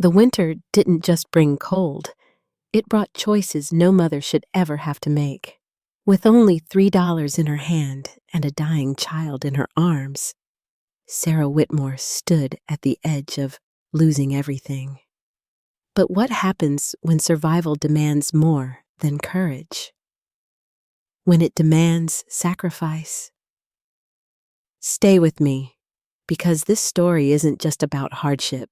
The winter didn't just bring cold, it brought choices no mother should ever have to make. With only $3 in her hand and a dying child in her arms, Sarah Whitmore stood at the edge of losing everything. But what happens when survival demands more than courage? When it demands sacrifice? Stay with me, because this story isn't just about hardship.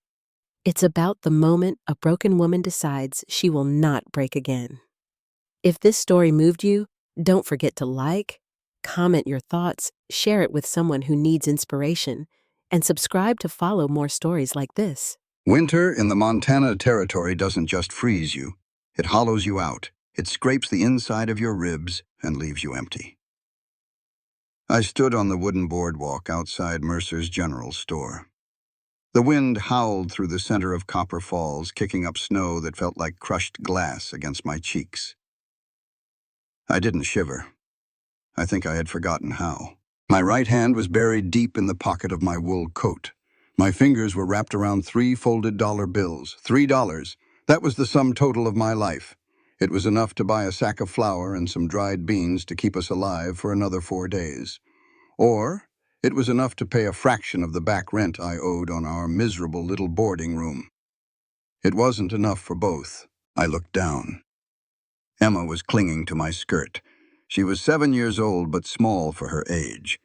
It's about the moment a broken woman decides she will not break again. If this story moved you, don't forget to like, comment your thoughts, share it with someone who needs inspiration, and subscribe to follow more stories like this. Winter in the Montana Territory doesn't just freeze you. It hollows you out. It scrapes the inside of your ribs and leaves you empty. I stood on the wooden boardwalk outside Mercer's General Store. The wind howled through the center of Copper Falls, kicking up snow that felt like crushed glass against my cheeks. I didn't shiver. I think I had forgotten how. My right hand was buried deep in the pocket of my wool coat. My fingers were wrapped around 3 folded dollar bills. $3. That was the sum total of my life. It was enough to buy a sack of flour and some dried beans to keep us alive for another 4 days. Or it was enough to pay a fraction of the back rent I owed on our miserable little boarding room. It wasn't enough for both. I looked down. Emma was clinging to my skirt. She was 7 years old, but small for her age.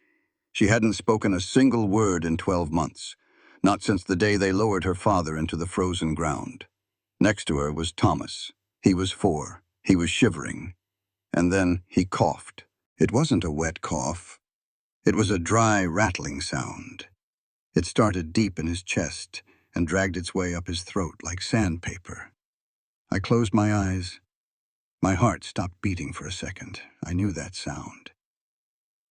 She hadn't spoken a single word in 12 months, not since the day they lowered her father into the frozen ground. Next to her was Thomas. He was 4. He was shivering. And then he coughed. It wasn't a wet cough. It was a dry, rattling sound. It started deep in his chest and dragged its way up his throat like sandpaper. I closed my eyes. My heart stopped beating for a second. I knew that sound.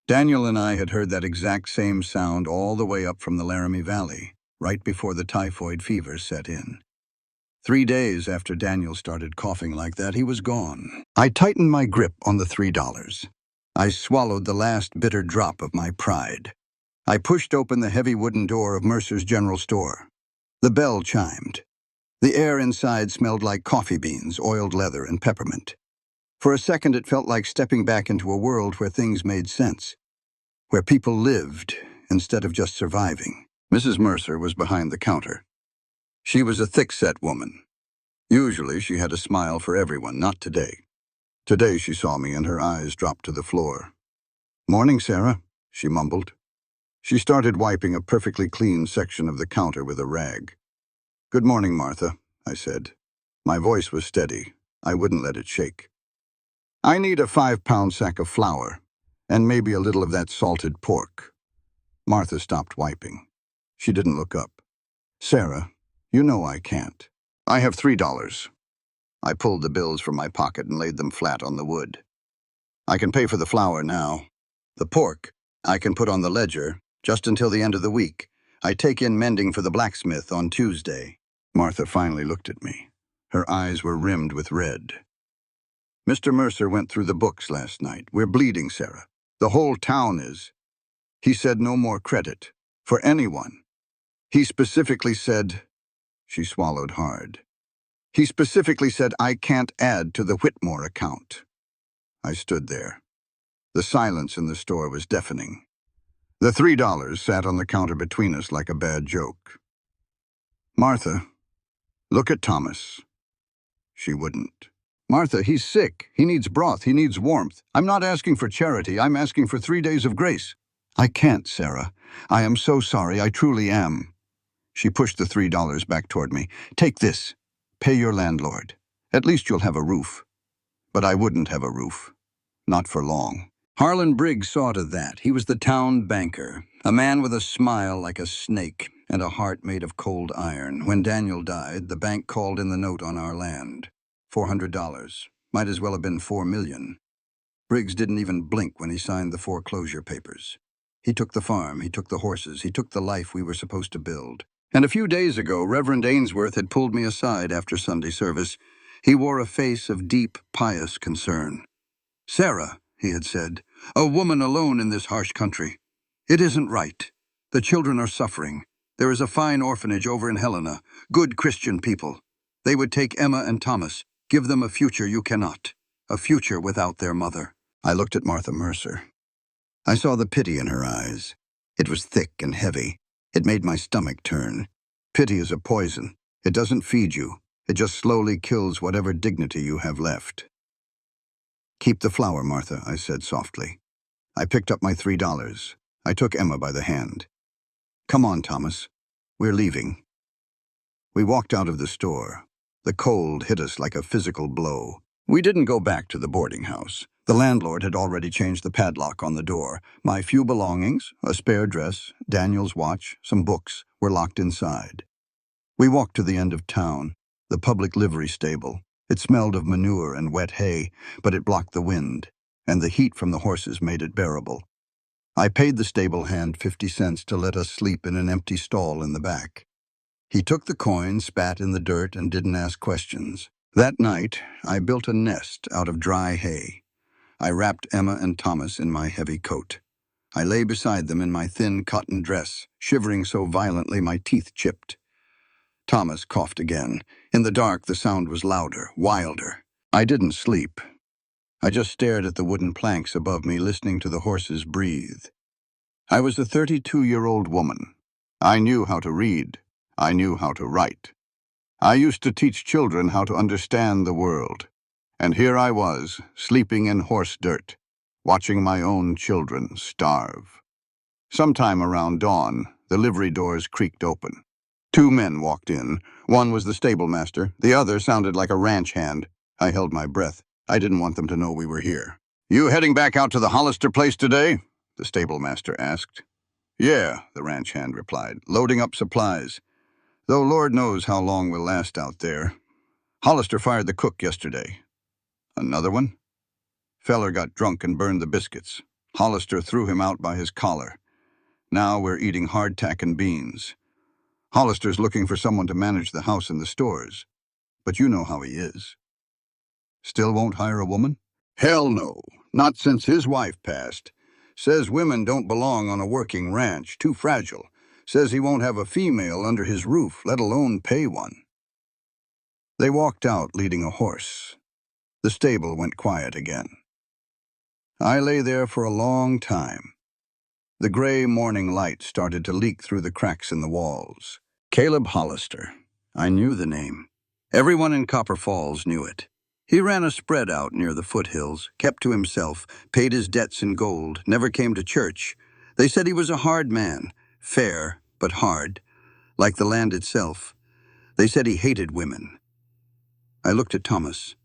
Daniel and I had heard that exact same sound all the way up from the Laramie Valley, right before the typhoid fever set in. 3 days after Daniel started coughing like that, he was gone. I tightened my grip on the $3. I swallowed the last bitter drop of my pride. I pushed open the heavy wooden door of Mercer's General Store. The bell chimed. The air inside smelled like coffee beans, oiled leather, and peppermint. For a second, it felt like stepping back into a world where things made sense, where people lived instead of just surviving. Mrs. Mercer was behind the counter. She was a thick-set woman. Usually, she had a smile for everyone, not today. Today, she saw me and her eyes dropped to the floor. "Morning, Sarah," she mumbled. She started wiping a perfectly clean section of the counter with a rag. "Good morning, Martha," I said. My voice was steady. I wouldn't let it shake. "I need a 5-pound sack of flour, and maybe a little of that salted pork." Martha stopped wiping. She didn't look up. "Sarah, you know I can't. I have $3. I pulled the bills from my pocket and laid them flat on the wood. "I can pay for the flour now. The pork I can put on the ledger just until the end of the week. I take in mending for the blacksmith on Tuesday." Martha finally looked at me. Her eyes were rimmed with red. "Mr. Mercer went through the books last night. We're bleeding, Sarah. The whole town is. He said no more credit. For anyone. He specifically said..." She swallowed hard. "He specifically said I can't add to the Whitmore account." I stood there. The silence in the store was deafening. The $3 sat on the counter between us like a bad joke. "Martha, look at Thomas." She wouldn't. "Martha, he's sick. He needs broth. He needs warmth. I'm not asking for charity. I'm asking for 3 days of grace." "I can't, Sarah. I am so sorry. I truly am." She pushed the $3 back toward me. "Take this. Pay your landlord. At least you'll have a roof." But I wouldn't have a roof. Not for long. Harlan Briggs saw to that. He was the town banker, a man with a smile like a snake and a heart made of cold iron. When Daniel died, the bank called in the note on our land. $400. Might as well have been $4 million. Briggs didn't even blink when he signed the foreclosure papers. He took the farm, he took the horses, he took the life we were supposed to build. And a few days ago, Reverend Ainsworth had pulled me aside after Sunday service. He wore a face of deep, pious concern. "Sarah," he had said, "a woman alone in this harsh country. It isn't right. The children are suffering. There is a fine orphanage over in Helena. Good Christian people. They would take Emma and Thomas, give them a future you cannot. A future without their mother. I looked at Martha Mercer. I saw the pity in her eyes. It was thick and heavy. It made my stomach turn. Pity is a poison. It doesn't feed you. It just slowly kills whatever dignity you have left. Keep the flower, Martha, I said softly. I picked up my $3. I took Emma by the hand. Come on, Thomas. We're leaving. We walked out of the store. The cold hit us like a physical blow. We didn't go back to the boarding house. The landlord had already changed the padlock on the door. My few belongings, a spare dress, Daniel's watch, some books, were locked inside. We walked to the end of town, the public livery stable. It smelled of manure and wet hay, but it blocked the wind, and the heat from the horses made it bearable. I paid the stable hand 50 cents to let us sleep in an empty stall in the back. He took the coin, spat in the dirt, and didn't ask questions. That night, I built a nest out of dry hay. I wrapped Emma and Thomas in my heavy coat. I lay beside them in my thin cotton dress, shivering so violently my teeth chipped. Thomas coughed again. In the dark, the sound was louder, wilder. I didn't sleep. I just stared at the wooden planks above me, listening to the horses breathe. I was a 32-year-old woman. I knew how to read. I knew how to write. I used to teach children how to understand the world. And here I was, sleeping in horse dirt, watching my own children starve. Sometime around dawn, the livery doors creaked open. 2 men walked in. One was the stable master. The other sounded like a ranch hand. I held my breath. I didn't want them to know we were here. You heading back out to the Hollister place today? The stable master asked. Yeah, the ranch hand replied, loading up supplies. Though Lord knows how long we'll last out there. Hollister fired the cook yesterday. Another one? Feller got drunk and burned the biscuits. Hollister threw him out by his collar. Now we're eating hardtack and beans. Hollister's looking for someone to manage the house and the stores. But you know how he is. Still won't hire a woman? Hell no, not since his wife passed. Says women don't belong on a working ranch, too fragile. Says he won't have a female under his roof, let alone pay one. They walked out leading a horse. The stable went quiet again. I lay there for a long time. The gray morning light started to leak through the cracks in the walls. Caleb Hollister. I knew the name. Everyone in Copper Falls knew it. He ran a spread out near the foothills, kept to himself, paid his debts in gold, never came to church. They said he was a hard man, fair but hard, like the land itself. They said he hated women. I looked at Thomas.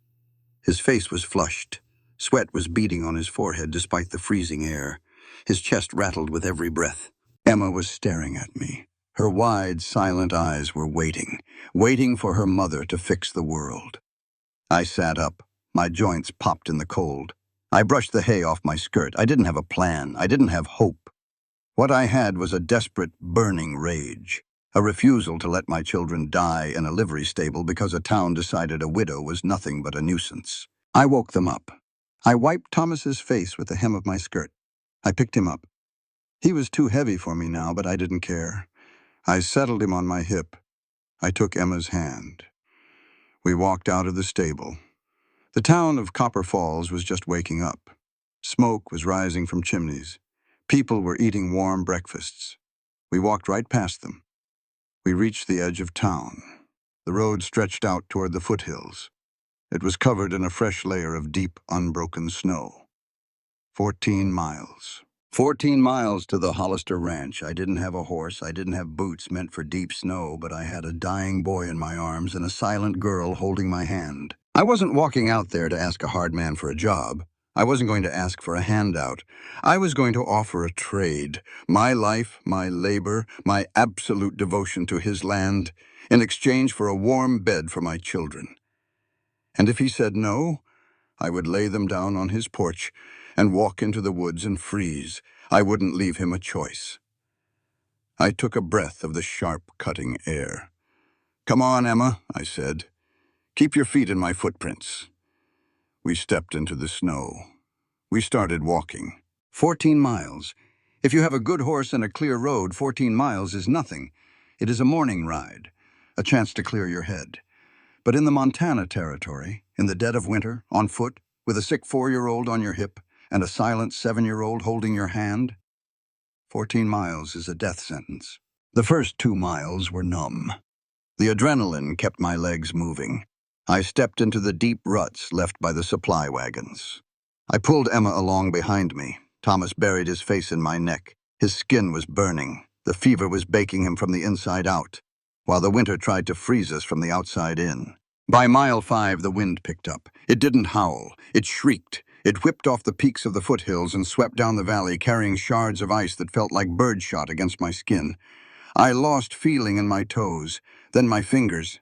His face was flushed. Sweat was beading on his forehead despite the freezing air. His chest rattled with every breath. Emma was staring at me. Her wide, silent eyes were waiting for her mother to fix the world. I sat up. My joints popped in the cold. I brushed the hay off my skirt. I didn't have a plan. I didn't have hope. What I had was a desperate, burning rage. A refusal to let my children die in a livery stable because a town decided a widow was nothing but a nuisance. I woke them up. I wiped Thomas's face with the hem of my skirt. I picked him up. He was too heavy for me now, but I didn't care. I settled him on my hip. I took Emma's hand. We walked out of the stable. The town of Copper Falls was just waking up. Smoke was rising from chimneys. People were eating warm breakfasts. We walked right past them. We reached the edge of town. The road stretched out toward the foothills. It was covered in a fresh layer of deep, unbroken snow. 14 miles. 14 miles to the Hollister Ranch. I didn't have a horse. I didn't have boots meant for deep snow, but I had a dying boy in my arms and a silent girl holding my hand. I wasn't walking out there to ask a hard man for a job. I wasn't going to ask for a handout. I was going to offer a trade. My life, my labor, my absolute devotion to his land, in exchange for a warm bed for my children. And if he said no, I would lay them down on his porch and walk into the woods and freeze. I wouldn't leave him a choice. I took a breath of the sharp, cutting air. Come on, Emma, I said. Keep your feet in my footprints. We stepped into the snow. We started walking. 14 miles. If you have a good horse and a clear road, 14 miles is nothing. It is a morning ride, a chance to clear your head. But in the Montana Territory, in the dead of winter, on foot, with a sick 4-year-old on your hip and a silent 7-year-old holding your hand, 14 miles is a death sentence. The first 2 miles were numb. The adrenaline kept my legs moving. I stepped into the deep ruts left by the supply wagons. I pulled Emma along behind me. Thomas buried his face in my neck. His skin was burning. The fever was baking him from the inside out, while the winter tried to freeze us from the outside in. By mile 5, the wind picked up. It didn't howl. It shrieked. It whipped off the peaks of the foothills and swept down the valley, carrying shards of ice that felt like birdshot against my skin. I lost feeling in my toes, then my fingers.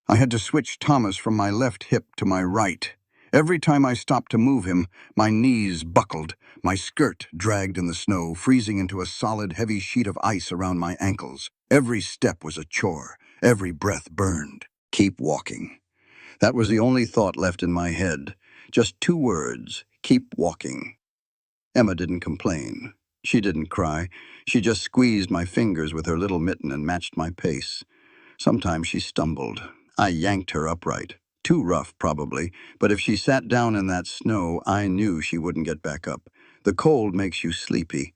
I had to switch Thomas from my left hip to my right. Every time I stopped to move him, my knees buckled, my skirt dragged in the snow, freezing into a solid, heavy sheet of ice around my ankles. Every step was a chore. Every breath burned. Keep walking. That was the only thought left in my head. Just 2 words, keep walking. Emma didn't complain. She didn't cry. She just squeezed my fingers with her little mitten and matched my pace. Sometimes she stumbled. I yanked her upright. Too rough, probably, but if she sat down in that snow, I knew she wouldn't get back up. The cold makes you sleepy.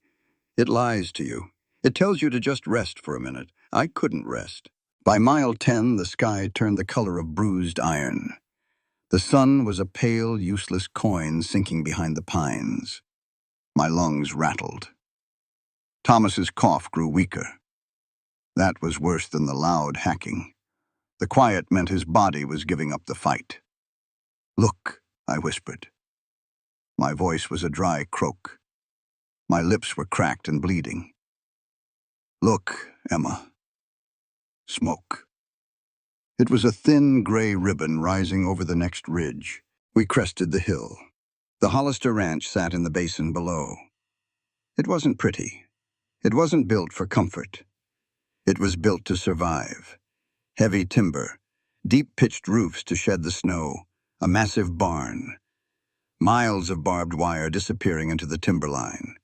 It lies to you. It tells you to just rest for a minute. I couldn't rest. By mile 10, the sky turned the color of bruised iron. The sun was a pale, useless coin sinking behind the pines. My lungs rattled. Thomas's cough grew weaker. That was worse than the loud hacking. The quiet meant his body was giving up the fight. "Look," I whispered. My voice was a dry croak. My lips were cracked and bleeding. "Look, Emma. Smoke." It was a thin gray ribbon rising over the next ridge. We crested the hill. The Hollister Ranch sat in the basin below. It wasn't pretty. It wasn't built for comfort. It was built to survive. Heavy timber, deep-pitched roofs to shed the snow, a massive barn, miles of barbed wire disappearing into the timberline.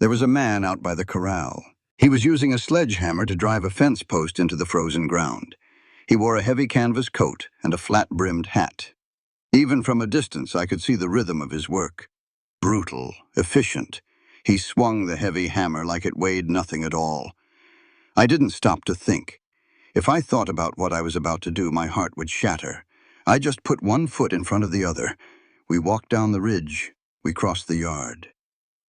There was a man out by the corral. He was using a sledgehammer to drive a fence post into the frozen ground. He wore a heavy canvas coat and a flat-brimmed hat. Even from a distance, I could see the rhythm of his work. Brutal, efficient. He swung the heavy hammer like it weighed nothing at all. I didn't stop to think. If I thought about what I was about to do, my heart would shatter. I just put one foot in front of the other. We walked down the ridge. We crossed the yard.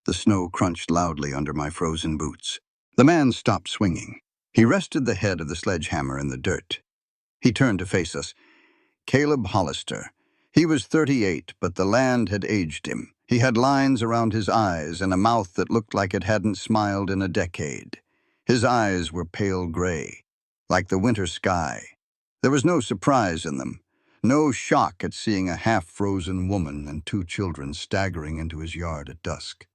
The snow crunched loudly under my frozen boots. The man stopped swinging. He rested the head of the sledgehammer in the dirt. He turned to face us. Caleb Hollister. He was 38, but the land had aged him. He had lines around his eyes and a mouth that looked like it hadn't smiled in a decade. His eyes were pale gray, like the winter sky. There was no surprise in them, no shock at seeing a half-frozen woman and 2 children staggering into his yard at dusk.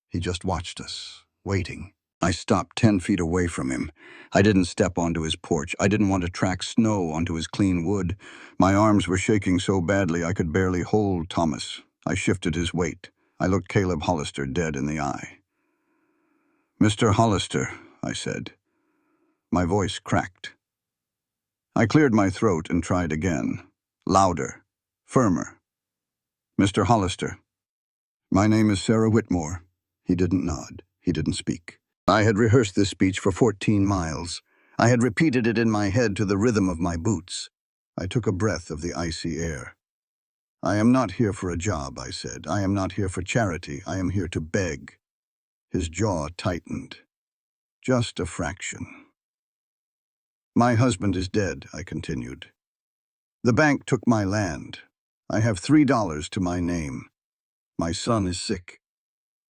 He just watched us, waiting. I stopped 10 feet away from him. I didn't step onto his porch. I didn't want to track snow onto his clean wood. My arms were shaking so badly I could barely hold Thomas. I shifted his weight. I looked Caleb Hollister dead in the eye. "Mr. Hollister," I said. My voice cracked. I cleared my throat and tried again. Louder, firmer. "Mr. Hollister." "My name is Sarah Whitmore." He didn't nod. He didn't speak. I had rehearsed this speech for 14 miles. I had repeated it in my head to the rhythm of my boots. I took a breath of the icy air. "I am not here for a job," I said. "I am not here for charity. I am here to beg." His jaw tightened. Just a fraction. "My husband is dead," I continued. "The bank took my land. I have $3 to my name. My son is sick.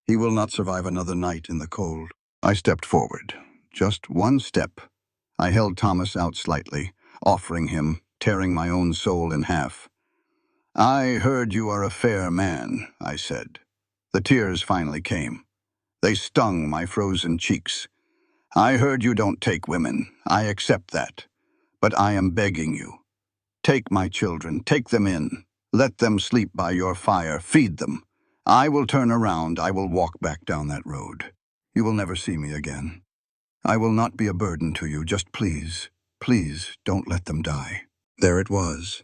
He will not survive another night in the cold." I stepped forward. Just one step. I held Thomas out slightly, offering him, tearing my own soul in half. "I heard you are a fair man," I said. The tears finally came. They stung my frozen cheeks. "I heard you don't take women. I accept that. But I am begging you. Take my children. Take them in. Let them sleep by your fire. Feed them. I will turn around. I will walk back down that road. You will never see me again." I will not be a burden to you. Just please, please don't let them die. There it was.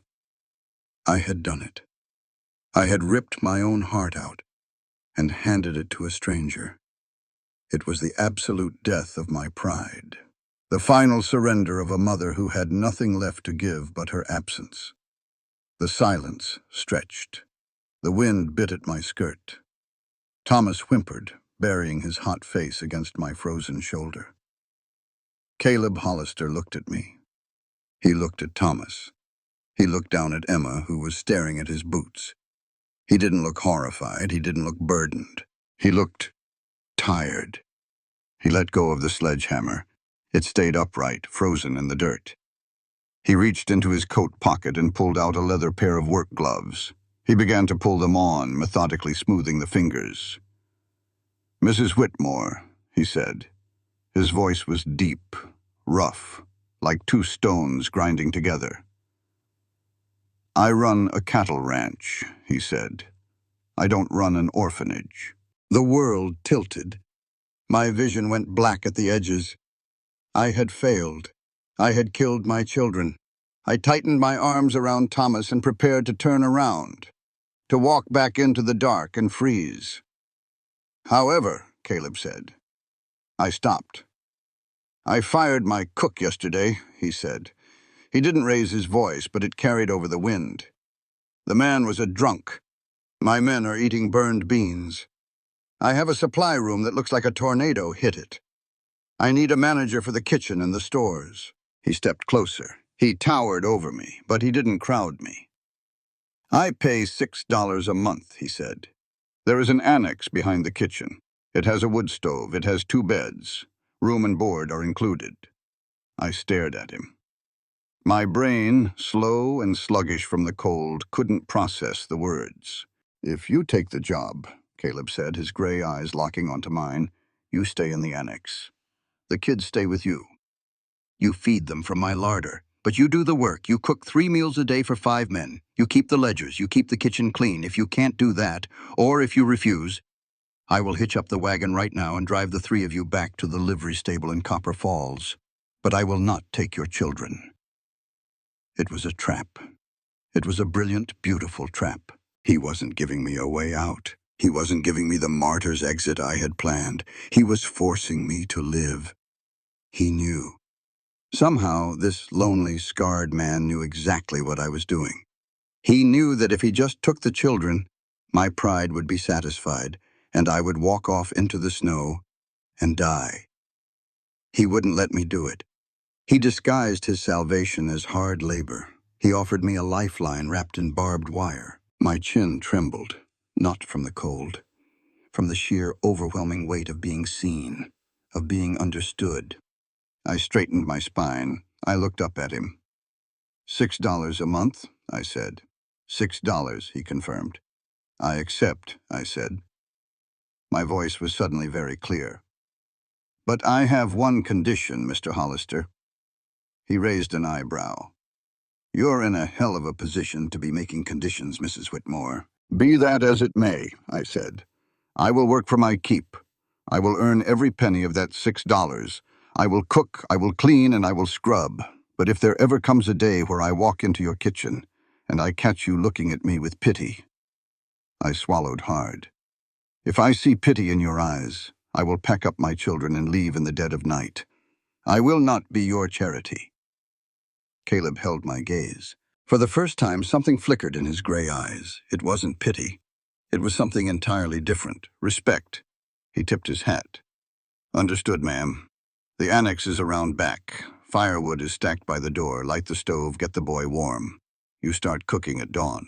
I had done it. I had ripped my own heart out and handed it to a stranger. It was the absolute death of my pride. The final surrender of a mother who had nothing left to give but her absence. The silence stretched. The wind bit at my skirt. Thomas whimpered, burying his hot face against my frozen shoulder. Caleb Hollister looked at me. He looked at Thomas. He looked down at Emma, who was staring at his boots. He didn't look horrified. He didn't look burdened. He looked tired. He let go of the sledgehammer. It stayed upright, frozen in the dirt. He reached into his coat pocket and pulled out a leather pair of work gloves. He began to pull them on, methodically smoothing the fingers. "Mrs. Whitmore," he said. His voice was deep, rough, like two stones grinding together. "I run a cattle ranch," he said. "I don't run an orphanage." The world tilted. My vision went black at the edges. I had failed. I had killed my children. I tightened my arms around Thomas and prepared to turn around, to walk back into the dark and freeze. "However," Caleb said. I stopped. "I fired my cook yesterday," he said. He didn't raise his voice, but it carried over the wind. "The man was a drunk. My men are eating burned beans. I have a supply room that looks like a tornado hit it. I need a manager for the kitchen and the stores." He stepped closer. He towered over me, but he didn't crowd me. "I pay $6 a month," he said. "There is an annex behind the kitchen. It has a wood stove. It has 2 beds. Room and board are included." I stared at him. My brain, slow and sluggish from the cold, couldn't process the words. "If you take the job," Caleb said, his gray eyes locking onto mine, "you stay in the annex. The kids stay with you. You feed them from my larder, but you do the work. You cook 3 meals a day for 5 men. You keep the ledgers. You keep the kitchen clean. If you can't do that, or if you refuse, I will hitch up the wagon right now and drive the 3 of you back to the livery stable in Copper Falls. But I will not take your children." It was a trap. It was a brilliant, beautiful trap. He wasn't giving me a way out. He wasn't giving me the martyr's exit I had planned. He was forcing me to live. He knew. Somehow, this lonely, scarred man knew exactly what I was doing. He knew that if he just took the children, my pride would be satisfied, and I would walk off into the snow and die. He wouldn't let me do it. He disguised his salvation as hard labor. He offered me a lifeline wrapped in barbed wire. My chin trembled, not from the cold, from the sheer overwhelming weight of being seen, of being understood. I straightened my spine. I looked up at him. $6 a month, I said. $6, he confirmed. "I accept," I said. My voice was suddenly very clear. "But I have one condition, Mr. Hollister." He raised an eyebrow. "You're in a hell of a position to be making conditions, Mrs. Whitmore." "Be that as it may," I said. "I will work for my keep. I will earn every penny of that $6. I will cook, I will clean, and I will scrub. But if there ever comes a day where I walk into your kitchen and I catch you looking at me with pity—" I swallowed hard. "If I see pity in your eyes, I will pack up my children and leave in the dead of night. I will not be your charity." Caleb held my gaze. For the first time, something flickered in his gray eyes. It wasn't pity. It was something entirely different. Respect. He tipped his hat. "Understood, ma'am. The annex is around back. Firewood is stacked by the door. Light the stove, get the boy warm. You start cooking at dawn."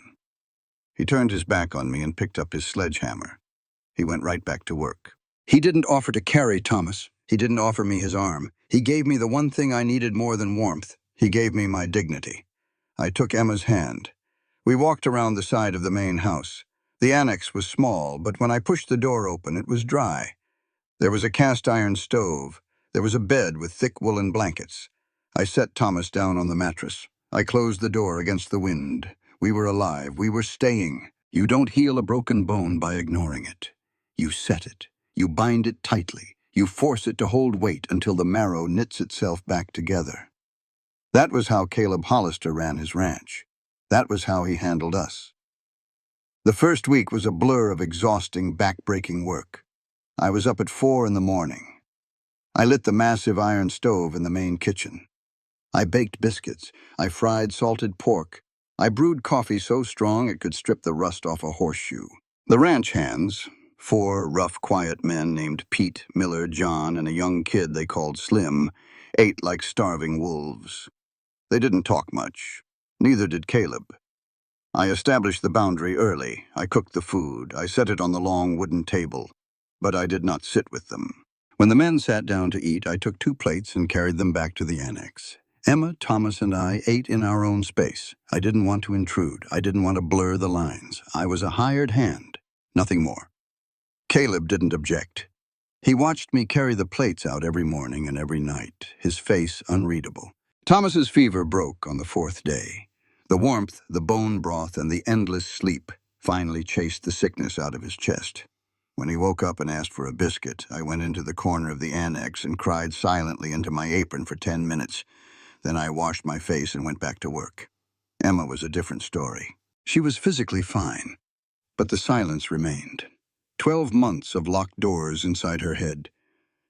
He turned his back on me and picked up his sledgehammer. He went right back to work. He didn't offer to carry Thomas. He didn't offer me his arm. He gave me the one thing I needed more than warmth. He gave me my dignity. I took Emma's hand. We walked around the side of the main house. The annex was small, but when I pushed the door open, it was dry. There was a cast-iron stove. There was a bed with thick woolen blankets. I set Thomas down on the mattress. I closed the door against the wind. We were alive. We were staying. You don't heal a broken bone by ignoring it. You set it. You bind it tightly. You force it to hold weight until the marrow knits itself back together. That was how Caleb Hollister ran his ranch. That was how he handled us. The first week was a blur of exhausting, back-breaking work. I was up at 4 in the morning. I lit the massive iron stove in the main kitchen. I baked biscuits. I fried salted pork. I brewed coffee so strong it could strip the rust off a horseshoe. The ranch hands, 4 rough, quiet men named Pete, Miller, John, and a young kid they called Slim, ate like starving wolves. They didn't talk much. Neither did Caleb. I established the boundary early. I cooked the food. I set it on the long wooden table. But I did not sit with them. When the men sat down to eat, I took 2 plates and carried them back to the annex. Emma, Thomas, and I ate in our own space. I didn't want to intrude. I didn't want to blur the lines. I was a hired hand, nothing more. Caleb didn't object. He watched me carry the plates out every morning and every night, his face unreadable. Thomas's fever broke on the 4th day. The warmth, the bone broth, and the endless sleep finally chased the sickness out of his chest. When he woke up and asked for a biscuit, I went into the corner of the annex and cried silently into my apron for 10 minutes. Then I washed my face and went back to work. Emma was a different story. She was physically fine, but the silence remained. 12 months of locked doors inside her head.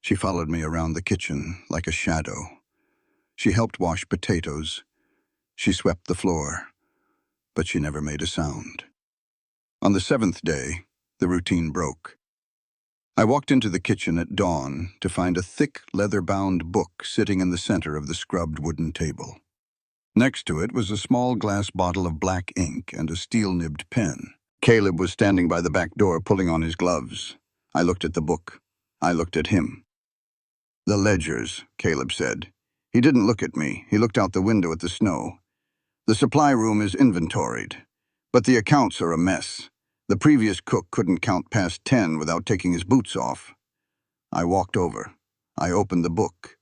She followed me around the kitchen like a shadow. She helped wash potatoes. She swept the floor, but she never made a sound. On the 7th day, the routine broke. I walked into the kitchen at dawn to find a thick, leather-bound book sitting in the center of the scrubbed wooden table. Next to it was a small glass bottle of black ink and a steel-nibbed pen. Caleb was standing by the back door pulling on his gloves. I looked at the book. I looked at him. "The ledgers," Caleb said. He didn't look at me. He looked out the window at the snow. "The supply room is inventoried, but the accounts are a mess. The previous cook couldn't count past 10 without taking his boots off." I walked over. I opened the book.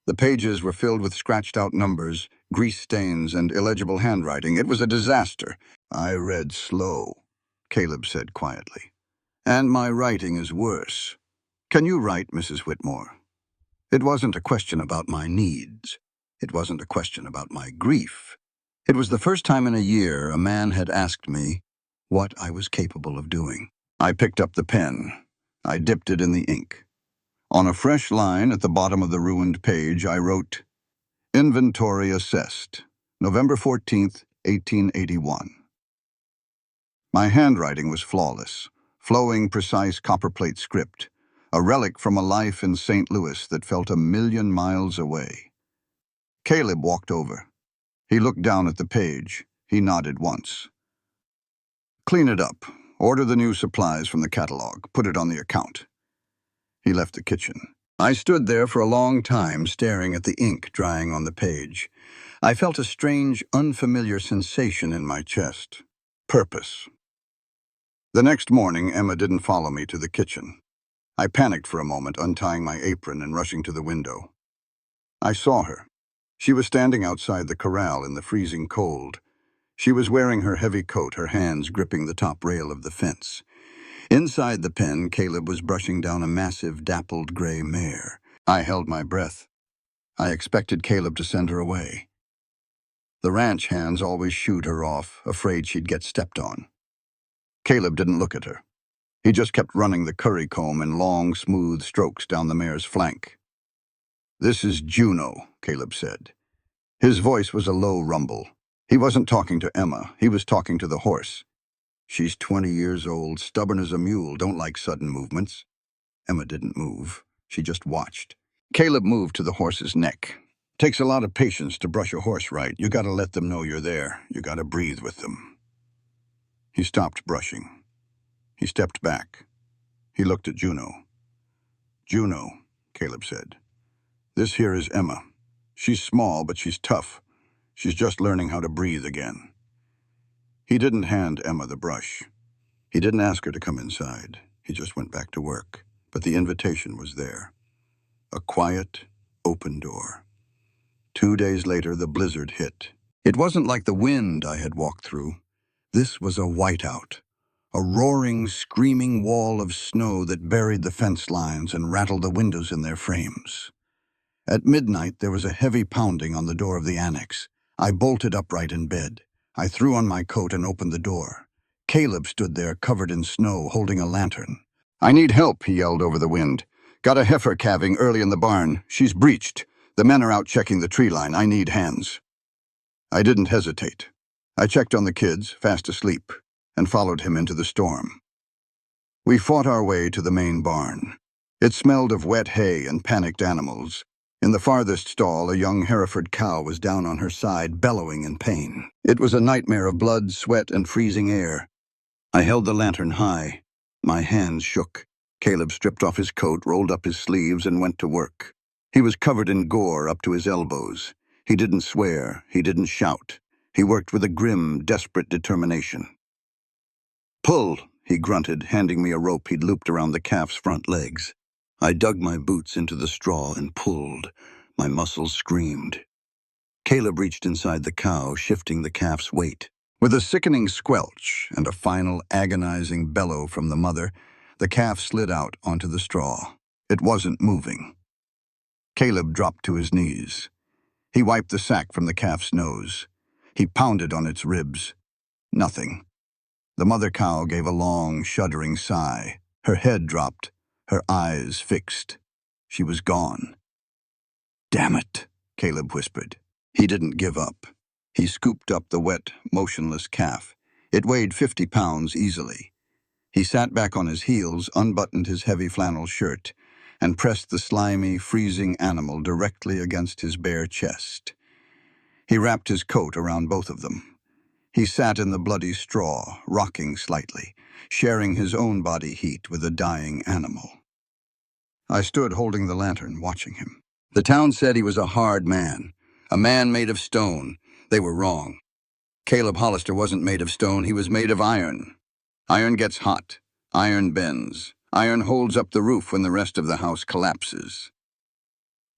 The pages were filled with scratched-out numbers, grease stains, and illegible handwriting. It was a disaster. "I read slow," Caleb said quietly. "And my writing is worse. Can you write, Mrs. Whitmore?" It wasn't a question about my needs. It wasn't a question about my grief. It was the first time in a year a man had asked me what I was capable of doing. I picked up the pen. I dipped it in the ink. On a fresh line at the bottom of the ruined page, I wrote, "Inventory assessed, November 14th, 1881. My handwriting was flawless, flowing, precise copperplate script, a relic from a life in St. Louis that felt 1,000,000 miles away. Caleb walked over. He looked down at the page. He nodded once. "Clean it up. Order the new supplies from the catalog. Put it on the account." He left the kitchen. I stood there for a long time, staring at the ink drying on the page. I felt a strange, unfamiliar sensation in my chest. Purpose. The next morning, Emma didn't follow me to the kitchen. I panicked for a moment, untying my apron and rushing to the window. I saw her. She was standing outside the corral in the freezing cold. She was wearing her heavy coat, her hands gripping the top rail of the fence. Inside the pen, Caleb was brushing down a massive, dappled gray mare. I held my breath. I expected Caleb to send her away. The ranch hands always shooed her off, afraid she'd get stepped on. Caleb didn't look at her. He just kept running the curry comb in long, smooth strokes down the mare's flank. "This is Juno," Caleb said. His voice was a low rumble. He wasn't talking to Emma. He was talking to the horse. "She's 20 years old, stubborn as a mule, don't like sudden movements." Emma didn't move. She just watched. Caleb moved to the horse's neck. "Takes a lot of patience to brush a horse right. You gotta let them know you're there. You gotta breathe with them." He stopped brushing. He stepped back. He looked at Juno. "Juno," Caleb said. "This here is Emma. She's small, but she's tough. She's just learning how to breathe again." He didn't hand Emma the brush. He didn't ask her to come inside. He just went back to work. But the invitation was there. A quiet, open door. 2 days later, the blizzard hit. It wasn't like the wind I had walked through. This was a whiteout. a roaring, screaming wall of snow that buried the fence lines and rattled the windows in their frames. At midnight, there was a heavy pounding on the door of the annex. I bolted upright in bed. I threw on my coat and opened the door. Caleb stood there, covered in snow, holding a lantern. "I need help," he yelled over the wind. "Got a heifer calving early in the barn. She's breached. The men are out checking the tree line. I need hands." I didn't hesitate. I checked on the kids, fast asleep, and followed him into the storm. We fought our way to the main barn. It smelled of wet hay and panicked animals. In the farthest stall, a young Hereford cow was down on her side, bellowing in pain. It was a nightmare of blood, sweat, and freezing air. I held the lantern high. My hands shook. Caleb stripped off his coat, rolled up his sleeves, and went to work. He was covered in gore up to his elbows. He didn't swear. He didn't shout. He worked with a grim, desperate determination. "Pull," he grunted, handing me a rope he'd looped around the calf's front legs. I dug my boots into the straw and pulled. My muscles screamed. Caleb reached inside the cow, shifting the calf's weight. With a sickening squelch and a final agonizing bellow from the mother, the calf slid out onto the straw. It wasn't moving. Caleb dropped to his knees. He wiped the sack from the calf's nose. He pounded on its ribs. Nothing. The mother cow gave a long, shuddering sigh. Her head dropped, her eyes fixed. She was gone. "Damn it," Caleb whispered. He didn't give up. He scooped up the wet, motionless calf. It weighed 50 pounds easily. He sat back on his heels, unbuttoned his heavy flannel shirt, and pressed the slimy, freezing animal directly against his bare chest. He wrapped his coat around both of them. He sat in the bloody straw, rocking slightly, sharing his own body heat with the dying animal. I stood holding the lantern, watching him. The town said he was a hard man, a man made of stone. They were wrong. Caleb Hollister wasn't made of stone, he was made of iron. Iron gets hot. Iron bends. Iron holds up the roof when the rest of the house collapses.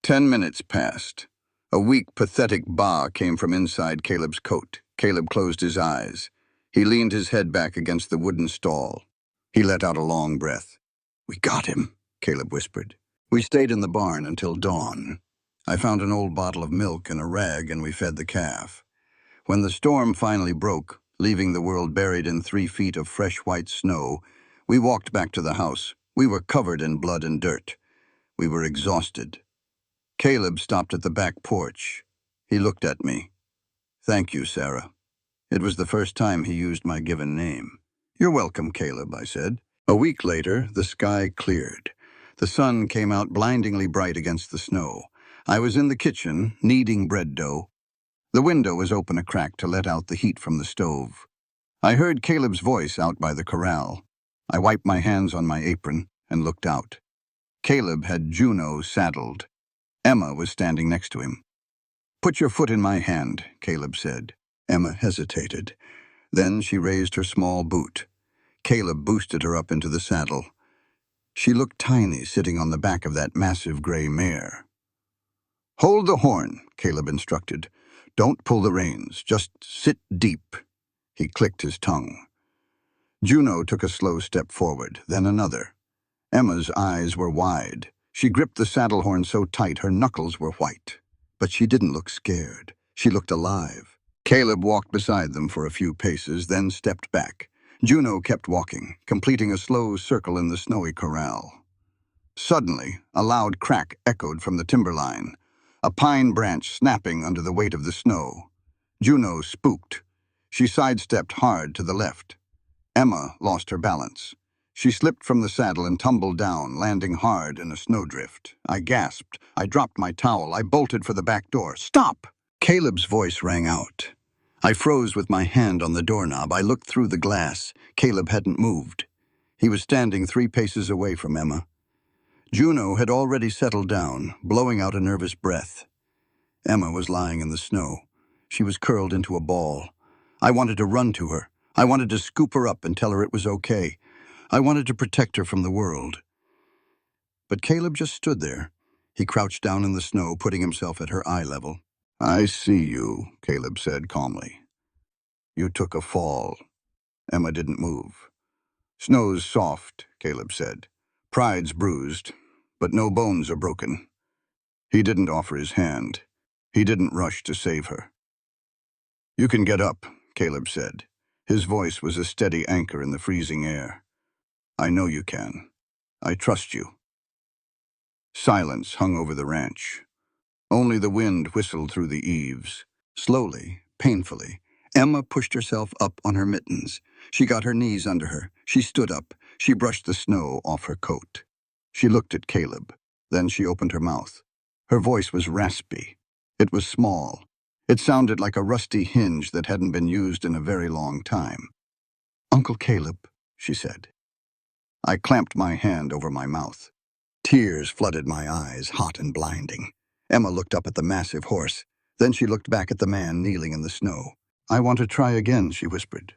10 minutes passed. A weak, pathetic baa came from inside Caleb's coat. Caleb closed his eyes. He leaned his head back against the wooden stall. He let out a long breath. "We got him," Caleb whispered. We stayed in the barn until dawn. I found an old bottle of milk and a rag, and we fed the calf. When the storm finally broke, leaving the world buried in 3 feet of fresh white snow, we walked back to the house. We were covered in blood and dirt. We were exhausted. Caleb stopped at the back porch. He looked at me. "Thank you, Sarah." It was the first time he used my given name. "You're welcome, Caleb," I said. A week later, the sky cleared. The sun came out blindingly bright against the snow. I was in the kitchen, kneading bread dough. The window was open a crack to let out the heat from the stove. I heard Caleb's voice out by the corral. I wiped my hands on my apron and looked out. Caleb had Juno saddled. Emma was standing next to him. "Put your foot in my hand," Caleb said. Emma hesitated. Then she raised her small boot. Caleb boosted her up into the saddle. She looked tiny sitting on the back of that massive gray mare. "Hold the horn," Caleb instructed. "Don't pull the reins. Just sit deep." He clicked his tongue. Juno took a slow step forward, then another. Emma's eyes were wide. She gripped the saddle horn so tight her knuckles were white. But she didn't look scared. She looked alive. Caleb walked beside them for a few paces, then stepped back. Juno kept walking, completing a slow circle in the snowy corral. Suddenly, a loud crack echoed from the timberline, a pine branch snapping under the weight of the snow. Juno spooked. She sidestepped hard to the left. Emma lost her balance. She slipped from the saddle and tumbled down, landing hard in a snowdrift. I gasped. I dropped my towel. I bolted for the back door. "Stop!" Caleb's voice rang out. I froze with my hand on the doorknob. I looked through the glass. Caleb hadn't moved. He was standing 3 paces away from Emma. Juno had already settled down, blowing out a nervous breath. Emma was lying in the snow. She was curled into a ball. I wanted to run to her. I wanted to scoop her up and tell her it was okay. I wanted to protect her from the world. But Caleb just stood there. He crouched down in the snow, putting himself at her eye level. "I see you," Caleb said calmly. "You took a fall." Emma didn't move. Snow's soft, Caleb said. Pride's bruised, but no bones are broken. He didn't offer his hand. He didn't rush to save her. You can get up, Caleb said. His voice was a steady anchor in the freezing air. I know you can. I trust you. Silence hung over the ranch. Only the wind whistled through the eaves. Slowly, painfully, Emma pushed herself up on her mittens. She got her knees under her. She stood up. She brushed the snow off her coat. She looked at Caleb. Then she opened her mouth. Her voice was raspy. It was small. It sounded like a rusty hinge that hadn't been used in a very long time. Uncle Caleb, she said. I clamped my hand over my mouth. Tears flooded my eyes, hot and blinding. Emma looked up at the massive horse. Then she looked back at the man kneeling in the snow. I want to try again, she whispered.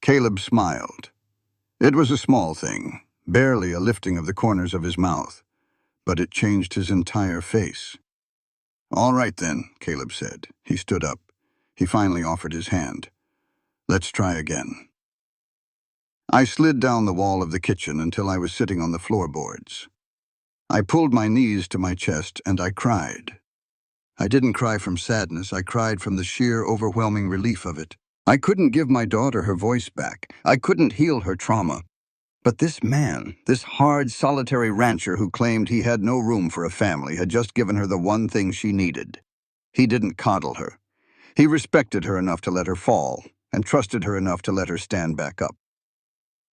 Caleb smiled. It was a small thing, barely a lifting of the corners of his mouth, but it changed his entire face. All right then, Caleb said. He stood up. He finally offered his hand. Let's try again. I slid down the wall of the kitchen until I was sitting on the floorboards. I pulled my knees to my chest and I cried. I didn't cry from sadness, I cried from the sheer, overwhelming relief of it. I couldn't give my daughter her voice back. I couldn't heal her trauma. But this man, this hard, solitary rancher who claimed he had no room for a family, had just given her the one thing she needed. He didn't coddle her. He respected her enough to let her fall, and trusted her enough to let her stand back up.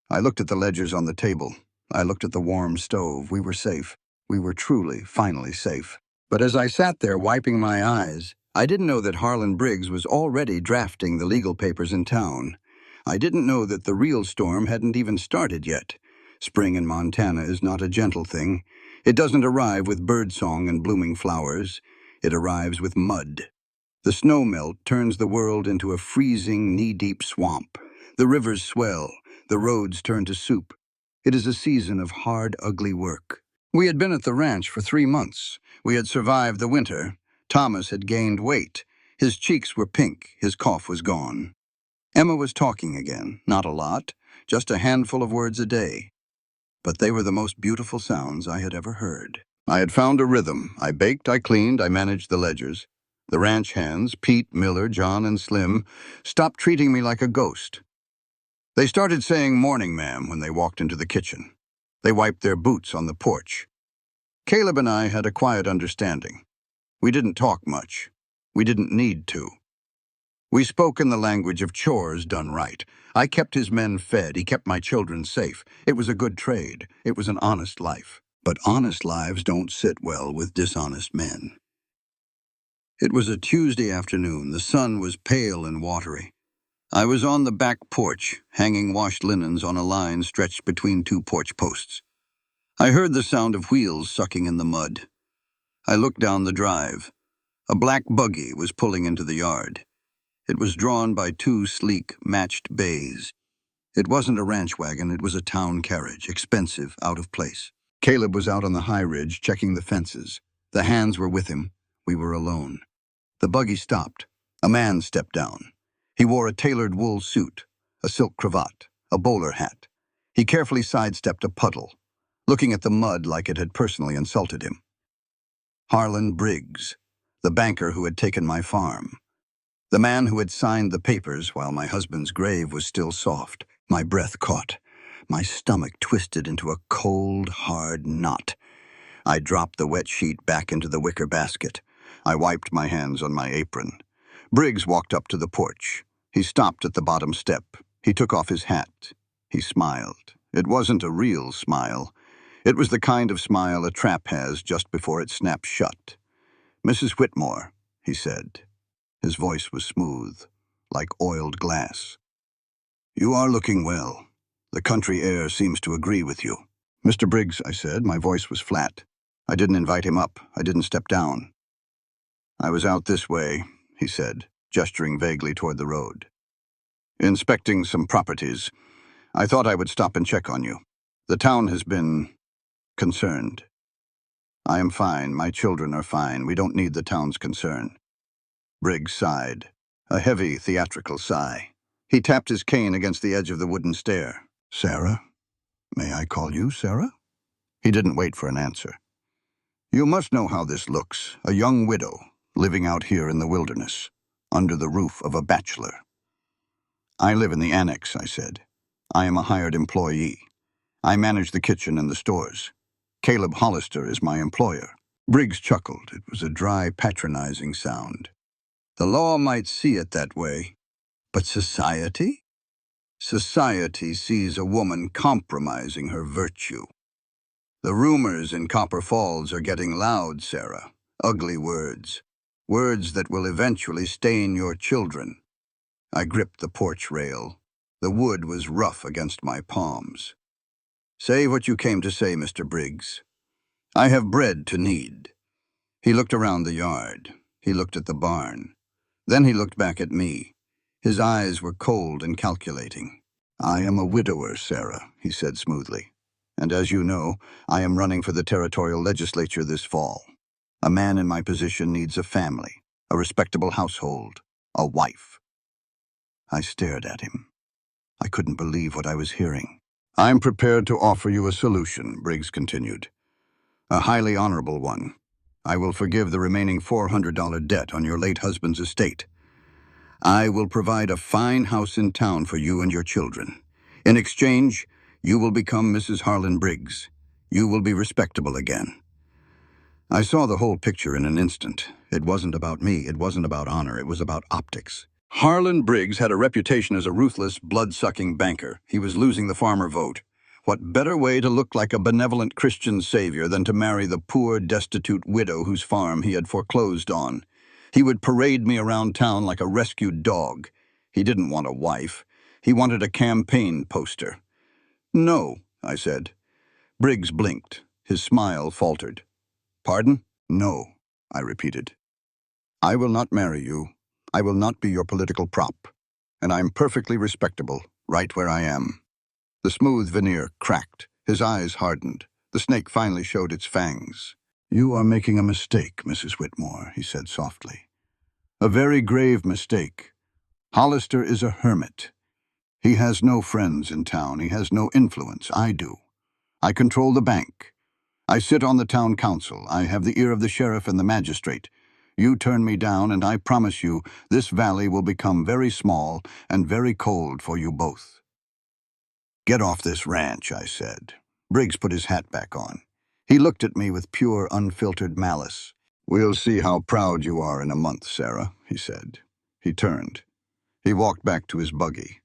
I looked at the ledgers on the table. I looked at the warm stove. We were safe. We were truly, finally safe. But as I sat there wiping my eyes, I didn't know that Harlan Briggs was already drafting the legal papers in town. I didn't know that the real storm hadn't even started yet. Spring in Montana is not a gentle thing. It doesn't arrive with birdsong and blooming flowers. It arrives with mud. The snow melt turns the world into a freezing, knee-deep swamp. The rivers swell. The roads turn to soup. It is a season of hard, ugly work. We had been at the ranch for 3 months. We had survived the winter. Thomas had gained weight. His cheeks were pink. His cough was gone. Emma was talking again, not a lot, just a handful of words a day. But they were the most beautiful sounds I had ever heard. I had found a rhythm. I baked, I cleaned, I managed the ledgers. The ranch hands, Pete, Miller, John, and Slim, stopped treating me like a ghost. They started saying morning, ma'am, when they walked into the kitchen. They wiped their boots on the porch. Caleb and I had a quiet understanding. We didn't talk much. We didn't need to. We spoke in the language of chores done right. I kept his men fed. He kept my children safe. It was a good trade. It was an honest life. But honest lives don't sit well with dishonest men. It was a Tuesday afternoon. The sun was pale and watery. I was on the back porch, hanging washed linens on a line stretched between 2 porch posts. I heard the sound of wheels sucking in the mud. I looked down the drive. A black buggy was pulling into the yard. It was drawn by 2 sleek, matched bays. It wasn't a ranch wagon, it was a town carriage, expensive, out of place. Caleb was out on the high ridge, checking the fences. The hands were with him. We were alone. The buggy stopped. A man stepped down. He wore a tailored wool suit, a silk cravat, a bowler hat. He carefully sidestepped a puddle, looking at the mud like it had personally insulted him. Harlan Briggs, the banker who had taken my farm. The man who had signed the papers while my husband's grave was still soft. My breath caught. My stomach twisted into a cold, hard knot. I dropped the wet sheet back into the wicker basket. I wiped my hands on my apron. Briggs walked up to the porch. He stopped at the bottom step. He took off his hat. He smiled. It wasn't a real smile. It was the kind of smile a trap has just before it snaps shut. "Mrs. Whitmore," he said. His voice was smooth, like oiled glass. "You are looking well. The country air seems to agree with you." "Mr. Briggs," I said. My voice was flat. I didn't invite him up. I didn't step down. "I was out this way," he said, gesturing vaguely toward the road. "Inspecting some properties. I thought I would stop and check on you. The town has been concerned. I am fine. My children are fine. We don't need the town's concern." Briggs sighed, a heavy, theatrical sigh. He tapped his cane against the edge of the wooden stair. Sarah? May I call you Sarah? He didn't wait for an answer. You must know how this looks, a young widow, living out here in the wilderness, under the roof of a bachelor. I live in the annex, I said. I am a hired employee. I manage the kitchen and the stores. Caleb Hollister is my employer. Briggs chuckled. It was a dry, patronizing sound. The law might see it that way, but society? Society sees a woman compromising her virtue. The rumors in Copper Falls are getting loud, Sarah. Ugly words. Words that will eventually stain your children. I gripped the porch rail. The wood was rough against my palms. Say what you came to say, Mr. Briggs. I have bread to need. He looked around the yard. He looked at the barn. Then he looked back at me. His eyes were cold and calculating. I am a widower, Sarah, he said smoothly. And as you know, I am running for the territorial legislature this fall. A man in my position needs a family, a respectable household, a wife. I stared at him. I couldn't believe what I was hearing. I'm prepared to offer you a solution, Briggs continued. A highly honorable one. I will forgive the remaining $400 debt on your late husband's estate. I will provide a fine house in town for you and your children. In exchange, you will become Mrs. Harlan Briggs. You will be respectable again. I saw the whole picture in an instant. It wasn't about me, it wasn't about honor, it was about optics. Harlan Briggs had a reputation as a ruthless, blood-sucking banker. He was losing the farmer vote. What better way to look like a benevolent Christian savior than to marry the poor, destitute widow whose farm he had foreclosed on? He would parade me around town like a rescued dog. He didn't want a wife. He wanted a campaign poster. No, I said. Briggs blinked. His smile faltered. Pardon? No, I repeated. I will not marry you. I will not be your political prop. And I'm perfectly respectable, right where I am. The smooth veneer cracked. His eyes hardened. The snake finally showed its fangs. You are making a mistake, Mrs. Whitmore, he said softly. A very grave mistake. Hollister is a hermit. He has no friends in town. He has no influence. I do. I control the bank. I sit on the town council. I have the ear of the sheriff and the magistrate. You turn me down, and I promise you this valley will become very small and very cold for you both. Get off this ranch, I said. Briggs put his hat back on. He looked at me with pure, unfiltered malice. We'll see how proud you are in a month, Sarah, he said. He turned. He walked back to his buggy.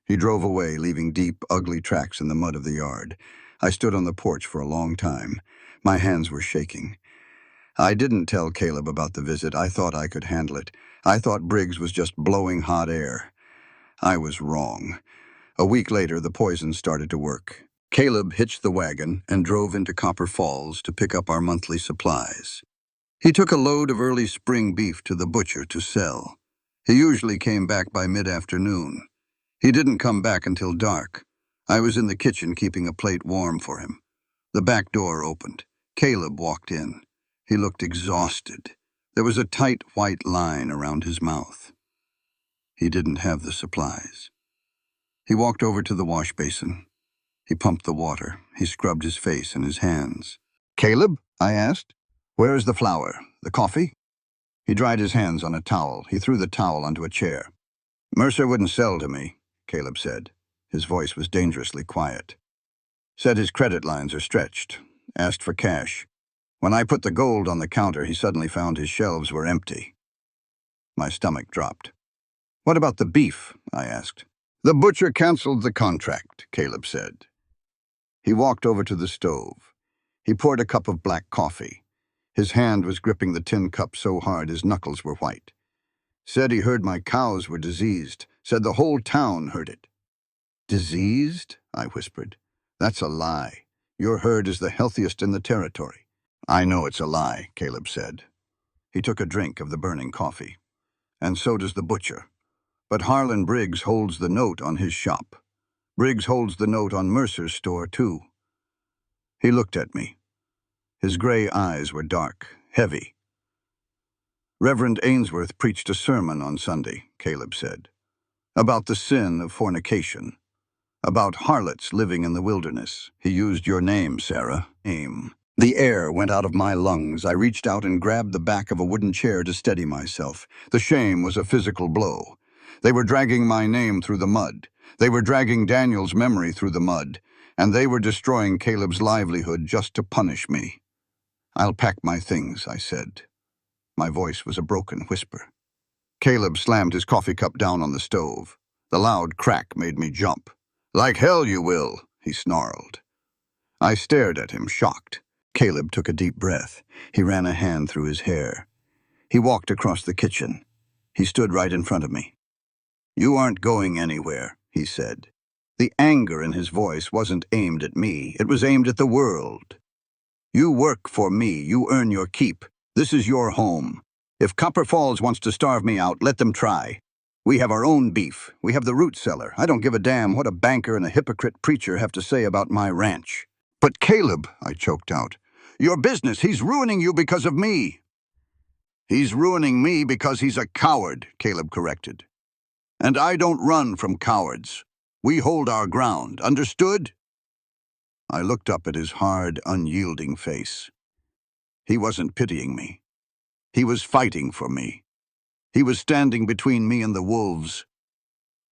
He drove away, leaving deep, ugly tracks in the mud of the yard. I stood on the porch for a long time. My hands were shaking. I didn't tell Caleb about the visit. I thought I could handle it. I thought Briggs was just blowing hot air. I was wrong. A week later, the poison started to work. Caleb hitched the wagon and drove into Copper Falls to pick up our monthly supplies. He took a load of early spring beef to the butcher to sell. He usually came back by mid-afternoon. He didn't come back until dark. I was in the kitchen keeping a plate warm for him. The back door opened. Caleb walked in. He looked exhausted. There was a tight white line around his mouth. He didn't have the supplies. He walked over to the wash basin. He pumped the water. He scrubbed his face and his hands. Caleb? I asked. Where is the flour? The coffee? He dried his hands on a towel. He threw the towel onto a chair. Mercer wouldn't sell to me, Caleb said. His voice was dangerously quiet. Said his credit lines are stretched. Asked for cash. When I put the gold on the counter, he suddenly found his shelves were empty. My stomach dropped. What about the beef? I asked. The butcher canceled the contract, Caleb said. He walked over to the stove. He poured a cup of black coffee. His hand was gripping the tin cup so hard his knuckles were white. Said he heard my cows were diseased. Said the whole town heard it. Diseased? I whispered. That's a lie. Your herd is the healthiest in the territory. I know it's a lie, Caleb said. He took a drink of the burning coffee. And so does the butcher. But Harlan Briggs holds the note on his shop. Briggs holds the note on Mercer's store, too. He looked at me. His gray eyes were dark, heavy. Reverend Ainsworth preached a sermon on Sunday, Caleb said, about the sin of fornication. About harlots living in the wilderness. He used your name, Sarah. Name. The air went out of my lungs. I reached out and grabbed the back of a wooden chair to steady myself. The shame was a physical blow. They were dragging my name through the mud. They were dragging Daniel's memory through the mud. And they were destroying Caleb's livelihood just to punish me. "I'll pack my things," I said. My voice was a broken whisper. Caleb slammed his coffee cup down on the stove. The loud crack made me jump. "Like hell you will," he snarled. I stared at him, shocked. Caleb took a deep breath. He ran a hand through his hair. He walked across the kitchen. He stood right in front of me. "You aren't going anywhere," he said. The anger in his voice wasn't aimed at me. It was aimed at the world. "You work for me. You earn your keep. This is your home. If Copper Falls wants to starve me out, let them try. We have our own beef. We have the root cellar. I don't give a damn what a banker and a hypocrite preacher have to say about my ranch." "But Caleb," I choked out, "your business, he's ruining you because of me." "He's ruining me because he's a coward," Caleb corrected. "And I don't run from cowards. We hold our ground. Understood?" I looked up at his hard, unyielding face. He wasn't pitying me. He was fighting for me. He was standing between me and the wolves.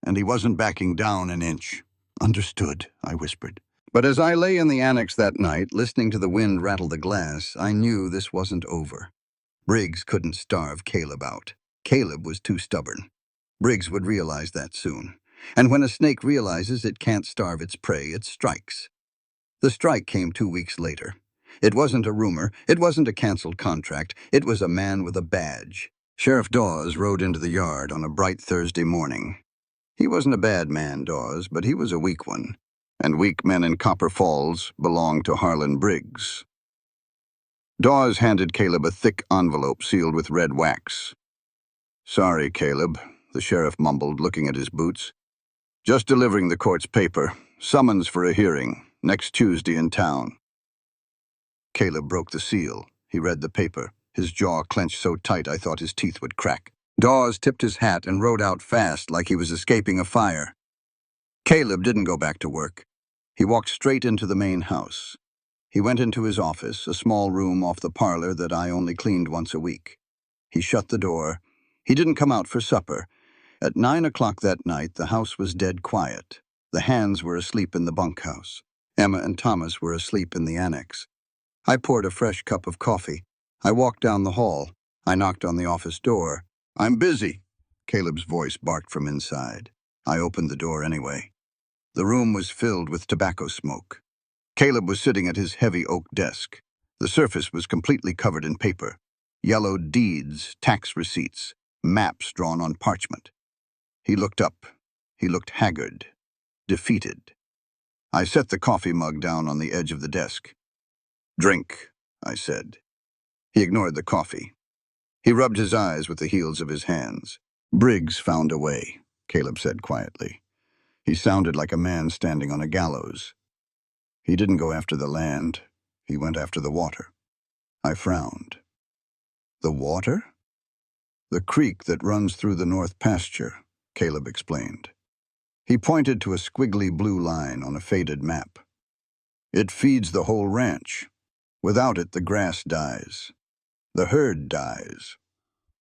And he wasn't backing down an inch. "Understood," I whispered. But as I lay in the annex that night, listening to the wind rattle the glass, I knew this wasn't over. Briggs couldn't starve Caleb out. Caleb was too stubborn. Briggs would realize that soon. And when a snake realizes it can't starve its prey, it strikes. The strike came 2 weeks later. It wasn't a rumor. It wasn't a canceled contract. It was a man with a badge. Sheriff Dawes rode into the yard on a bright Thursday morning. He wasn't a bad man, Dawes, but he was a weak one. And weak men in Copper Falls belonged to Harlan Briggs. Dawes handed Caleb a thick envelope sealed with red wax. "Sorry, Caleb," the sheriff mumbled, looking at his boots. "Just delivering the court's paper. Summons for a hearing, next Tuesday in town." Caleb broke the seal. He read the paper, his jaw clenched so tight I thought his teeth would crack. Dawes tipped his hat and rode out fast like he was escaping a fire. Caleb didn't go back to work. He walked straight into the main house. He went into his office, a small room off the parlor that I only cleaned once a week. He shut the door. He didn't come out for supper. At 9 o'clock that night, the house was dead quiet. The hands were asleep in the bunkhouse. Emma and Thomas were asleep in the annex. I poured a fresh cup of coffee. I walked down the hall. I knocked on the office door. "I'm busy," Caleb's voice barked from inside. I opened the door anyway. The room was filled with tobacco smoke. Caleb was sitting at his heavy oak desk. The surface was completely covered in paper. Yellowed deeds, tax receipts, maps drawn on parchment. He looked up. He looked haggard, defeated. I set the coffee mug down on the edge of the desk. "Drink," I said. He ignored the coffee. He rubbed his eyes with the heels of his hands. "Briggs found a way," Caleb said quietly. He sounded like a man standing on a gallows. "He didn't go after the land. He went after the water." I frowned. "The water?" "The creek that runs through the north pasture," Caleb explained. He pointed to a squiggly blue line on a faded map. "It feeds the whole ranch. Without it, the grass dies. The herd dies.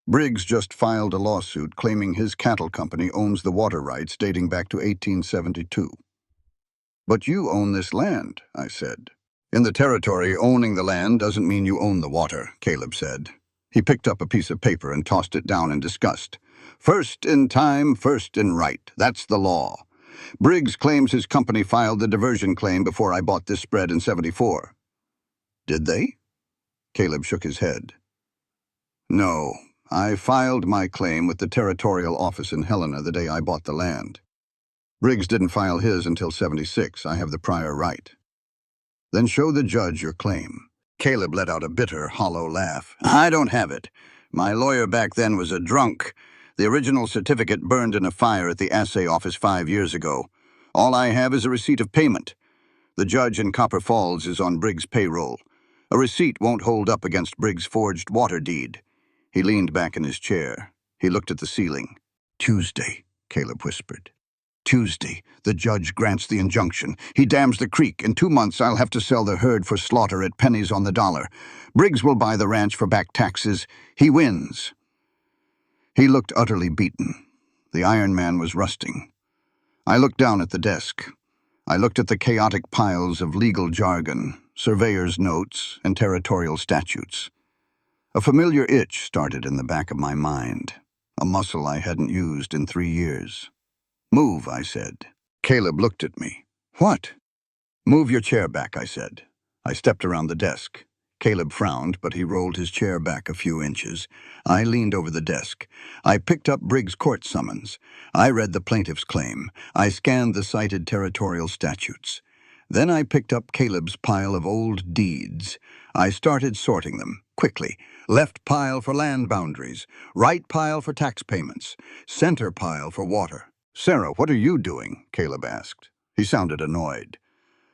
Briggs just filed a lawsuit claiming his cattle company owns the water rights dating back to 1872. "But you own this land," I said. "In the territory, owning the land doesn't mean you own the water," Caleb said. He picked up a piece of paper and tossed it down in disgust. "First in time, first in right. That's the law. Briggs claims his company filed the diversion claim before I bought this spread in '74. "Did they?" Caleb shook his head. "No, I filed my claim with the territorial office in Helena the day I bought the land. Briggs didn't file his until '76. I have the prior right." "Then show the judge your claim." Caleb let out a bitter, hollow laugh. "I don't have it. My lawyer back then was a drunk. The original certificate burned in a fire at the assay office 5 years ago. All I have is a receipt of payment. The judge in Copper Falls is on Briggs' payroll. A receipt won't hold up against Briggs' forged water deed." He leaned back in his chair. He looked at the ceiling. "Tuesday," Caleb whispered. Tuesday, the judge grants the injunction. He dams the creek. In 2 months, I'll have to sell the herd for slaughter at pennies on the dollar. Briggs will buy the ranch for back taxes. He wins. He looked utterly beaten. The Iron Man was rusting. I looked down at the desk. I looked at the chaotic piles of legal jargon, surveyor's notes, and territorial statutes. A familiar itch started in the back of my mind, a muscle I hadn't used in 3 years. "Move," I said. Caleb looked at me. "What?" "Move your chair back," I said. I stepped around the desk. Caleb frowned, but he rolled his chair back a few inches. I leaned over the desk. I picked up Briggs' court summons. I read the plaintiff's claim. I scanned the cited territorial statutes. Then I picked up Caleb's pile of old deeds. I started sorting them, quickly. Left pile for land boundaries, right pile for tax payments, center pile for water. "Sarah, what are you doing?" Caleb asked. He sounded annoyed.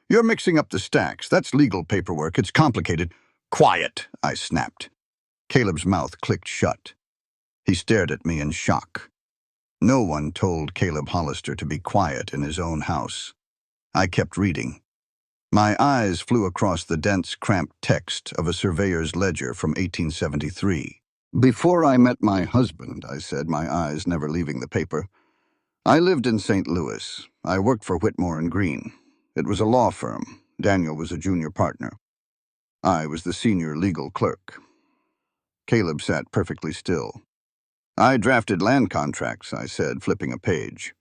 "You're mixing up the stacks. That's legal paperwork. It's complicated." "Quiet," I snapped. Caleb's mouth clicked shut. He stared at me in shock. No one told Caleb Hollister to be quiet in his own house. I kept reading. My eyes flew across the dense, cramped text of a surveyor's ledger from 1873. "Before I met my husband," I said, my eyes never leaving the paper, "I lived in St. Louis. I worked for Whitmore and Green. It was a law firm. Daniel was a junior partner. I was the senior legal clerk." Caleb sat perfectly still. "I drafted land contracts," I said, flipping a page.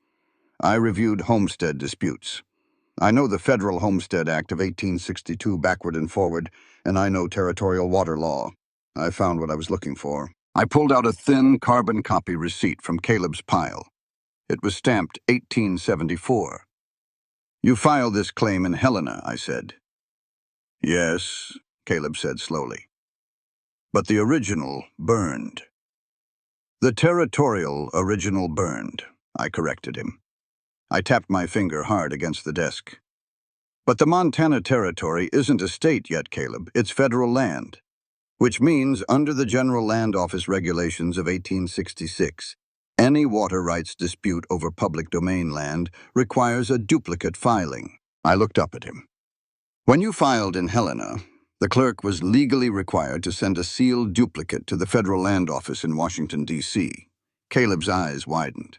"I reviewed homestead disputes. I know the Federal Homestead Act of 1862 backward and forward, and I know territorial water law." I found what I was looking for. I pulled out a thin carbon copy receipt from Caleb's pile. It was stamped 1874. "You filed this claim in Helena," I said. "Yes," Caleb said slowly. "But the original burned." "The territorial original burned," I corrected him. I tapped my finger hard against the desk. "But the Montana Territory isn't a state yet, Caleb. It's federal land. Which means, under the General Land Office regulations of 1866, any water rights dispute over public domain land requires a duplicate filing." I looked up at him. "When you filed in Helena, the clerk was legally required to send a sealed duplicate to the Federal Land Office in Washington, D.C. Caleb's eyes widened.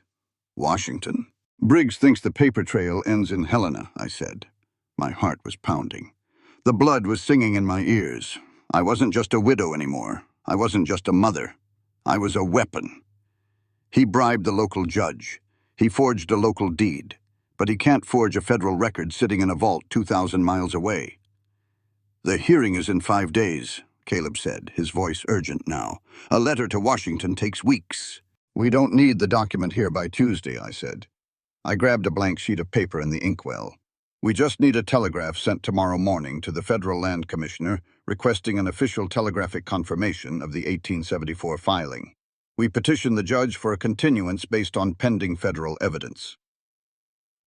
"Washington?" "Briggs thinks the paper trail ends in Helena," I said. My heart was pounding. The blood was singing in my ears. I wasn't just a widow anymore. I wasn't just a mother. I was a weapon. He bribed the local judge. He forged a local deed. But he can't forge a federal record sitting in a vault 2,000 miles away. "The hearing is in 5 days, Caleb said, his voice urgent now. "A letter to Washington takes weeks." "We don't need the document here by Tuesday," I said. I grabbed a blank sheet of paper in the inkwell. "We just need a telegraph sent tomorrow morning to the Federal Land Commissioner requesting an official telegraphic confirmation of the 1874 filing. We petition the judge for a continuance based on pending federal evidence."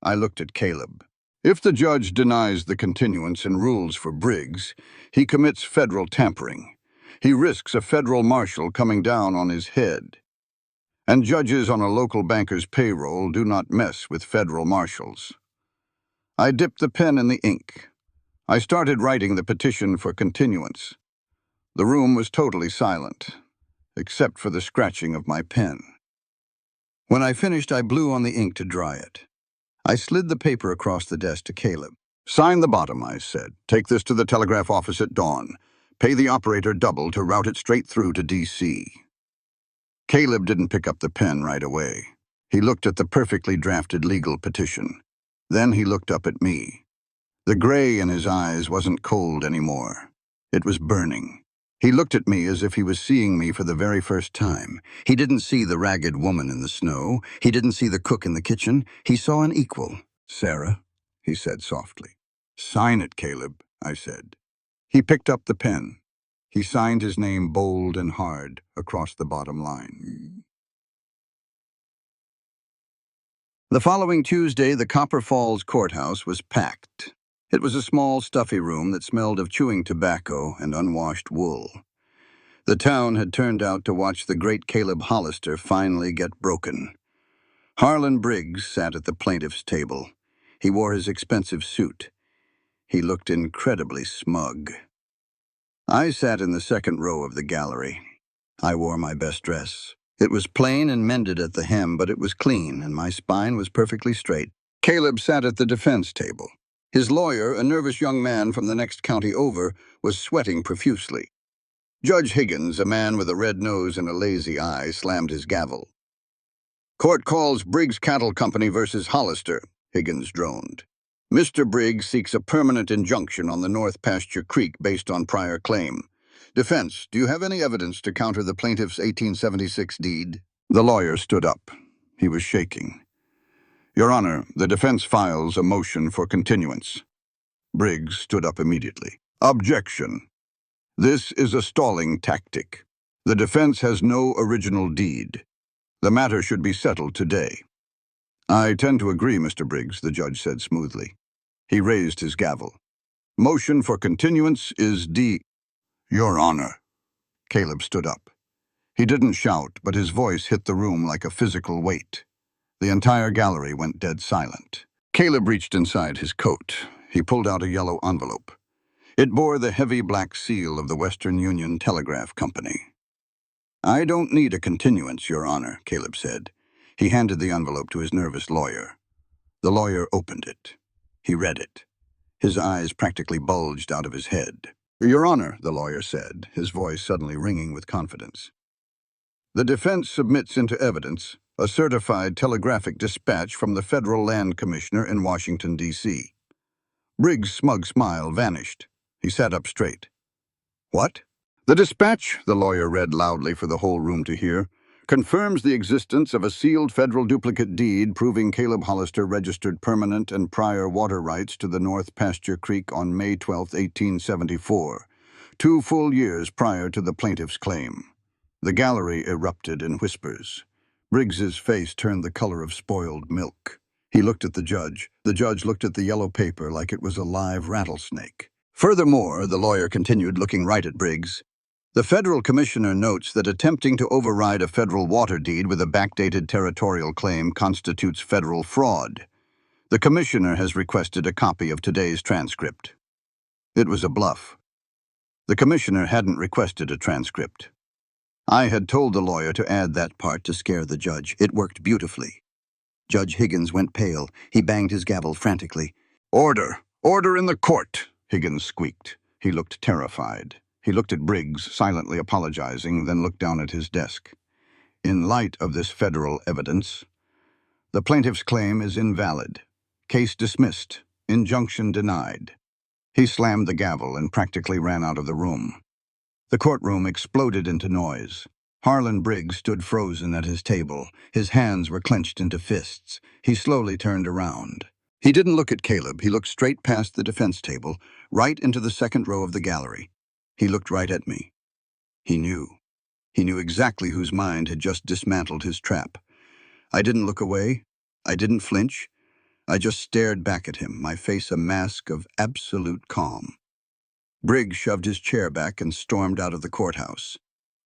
I looked at Caleb. "If the judge denies the continuance and rules for Briggs, he commits federal tampering. He risks a federal marshal coming down on his head. And judges on a local banker's payroll do not mess with federal marshals." I dipped the pen in the ink. I started writing the petition for continuance. The room was totally silent, except for the scratching of my pen. When I finished, I blew on the ink to dry it. I slid the paper across the desk to Caleb. "Sign the bottom," I said. "Take this to the telegraph office at dawn. Pay the operator double to route it straight through to D.C." Caleb didn't pick up the pen right away. He looked at the perfectly drafted legal petition. Then he looked up at me. The gray in his eyes wasn't cold anymore. It was burning. He looked at me as if he was seeing me for the very first time. He didn't see the ragged woman in the snow. He didn't see the cook in the kitchen. He saw an equal. "Sarah," he said softly. "Sign it, Caleb," I said. He picked up the pen. He signed his name bold and hard across the bottom line. The following Tuesday, the Copper Falls courthouse was packed. It was a small, stuffy room that smelled of chewing tobacco and unwashed wool. The town had turned out to watch the great Caleb Hollister finally get broken. Harlan Briggs sat at the plaintiff's table. He wore his expensive suit. He looked incredibly smug. I sat in the second row of the gallery. I wore my best dress. It was plain and mended at the hem, but it was clean, and my spine was perfectly straight. Caleb sat at the defense table. His lawyer, a nervous young man from the next county over, was sweating profusely. Judge Higgins, a man with a red nose and a lazy eye, slammed his gavel. "Court calls Briggs Cattle Company versus Hollister," Higgins droned. "Mr. Briggs seeks a permanent injunction on the North Pasture Creek based on prior claim. Defense, do you have any evidence to counter the plaintiff's 1876 deed?" The lawyer stood up. He was shaking. "Your Honor, the defense files a motion for continuance." Briggs stood up immediately. "Objection. This is a stalling tactic. The defense has no original deed. The matter should be settled today." "I tend to agree, Mr. Briggs," the judge said smoothly. He raised his gavel. "Motion for continuance is D." "Your Honor." Caleb stood up. He didn't shout, but his voice hit the room like a physical weight. The entire gallery went dead silent. Caleb reached inside his coat. He pulled out a yellow envelope. It bore the heavy black seal of the Western Union Telegraph Company. "I don't need a continuance, Your Honor," Caleb said. He handed the envelope to his nervous lawyer. The lawyer opened it. He read it. His eyes practically bulged out of his head. "Your Honor," the lawyer said, his voice suddenly ringing with confidence. "The defense submits into evidence a certified telegraphic dispatch from the Federal Land Commissioner in Washington, D.C. Briggs' smug smile vanished. He sat up straight. "What?" "The dispatch," the lawyer read loudly for the whole room to hear, "confirms the existence of a sealed federal duplicate deed proving Caleb Hollister registered permanent and prior water rights to the North Pasture Creek on May 12, 1874, 2 full years prior to the plaintiff's claim." The gallery erupted in whispers. Briggs's face turned the color of spoiled milk. He looked at the judge. The judge looked at the yellow paper like it was a live rattlesnake. "Furthermore," the lawyer continued, looking right at Briggs, "the federal commissioner notes that attempting to override a federal water deed with a backdated territorial claim constitutes federal fraud. The commissioner has requested a copy of today's transcript." It was a bluff. The commissioner hadn't requested a transcript. I had told the lawyer to add that part to scare the judge. It worked beautifully. Judge Higgins went pale. He banged his gavel frantically. "Order! Order in the court!" Higgins squeaked. He looked terrified. He looked at Briggs, silently apologizing, then looked down at his desk. "In light of this federal evidence, the plaintiff's claim is invalid. Case dismissed. Injunction denied." He slammed the gavel and practically ran out of the room. The courtroom exploded into noise. Harlan Briggs stood frozen at his table. His hands were clenched into fists. He slowly turned around. He didn't look at Caleb. He looked straight past the defense table, right into the second row of the gallery. He looked right at me. He knew. He knew exactly whose mind had just dismantled his trap. I didn't look away. I didn't flinch. I just stared back at him, my face a mask of absolute calm. Briggs shoved his chair back and stormed out of the courthouse.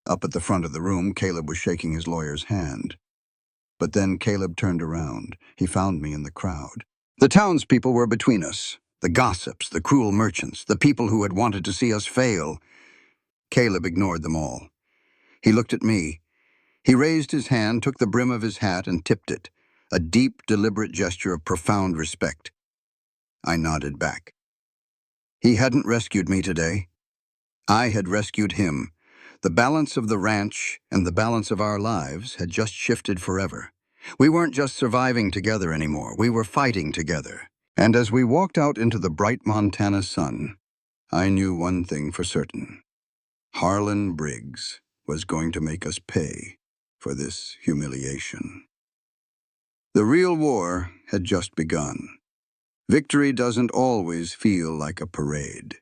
Up at the front of the room, Caleb was shaking his lawyer's hand. But then Caleb turned around. He found me in the crowd. The townspeople were between us. The gossips, the cruel merchants, the people who had wanted to see us fail. Caleb ignored them all. He looked at me. He raised his hand, took the brim of his hat, and tipped it, a deep, deliberate gesture of profound respect. I nodded back. He hadn't rescued me today. I had rescued him. The balance of the ranch and the balance of our lives had just shifted forever. We weren't just surviving together anymore. We were fighting together. And as we walked out into the bright Montana sun, I knew one thing for certain. Harlan Briggs was going to make us pay for this humiliation. The real war had just begun. Victory doesn't always feel like a parade.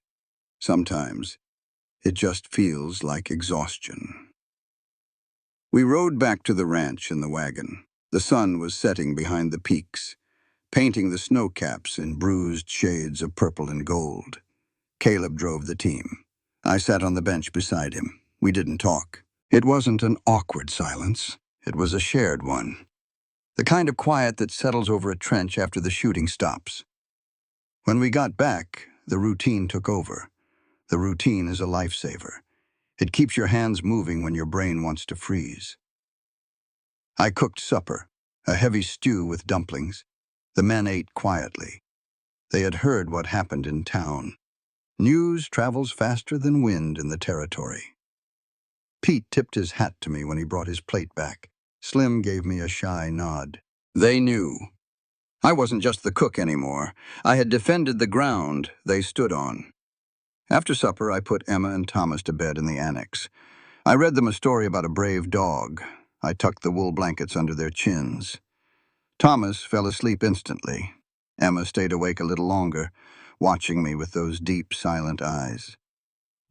Sometimes it just feels like exhaustion. We rode back to the ranch in the wagon. The sun was setting behind the peaks, painting the snow caps in bruised shades of purple and gold. Caleb drove the team. I sat on the bench beside him. We didn't talk. It wasn't an awkward silence. It was a shared one. The kind of quiet that settles over a trench after the shooting stops. When we got back, the routine took over. The routine is a lifesaver. It keeps your hands moving when your brain wants to freeze. I cooked supper, a heavy stew with dumplings. The men ate quietly. They had heard what happened in town. News travels faster than wind in the territory. Pete tipped his hat to me when he brought his plate back. Slim gave me a shy nod. They knew. I wasn't just the cook anymore. I had defended the ground they stood on. After supper, I put Emma and Thomas to bed in the annex. I read them a story about a brave dog. I tucked the wool blankets under their chins. Thomas fell asleep instantly. Emma stayed awake a little longer, watching me with those deep, silent eyes.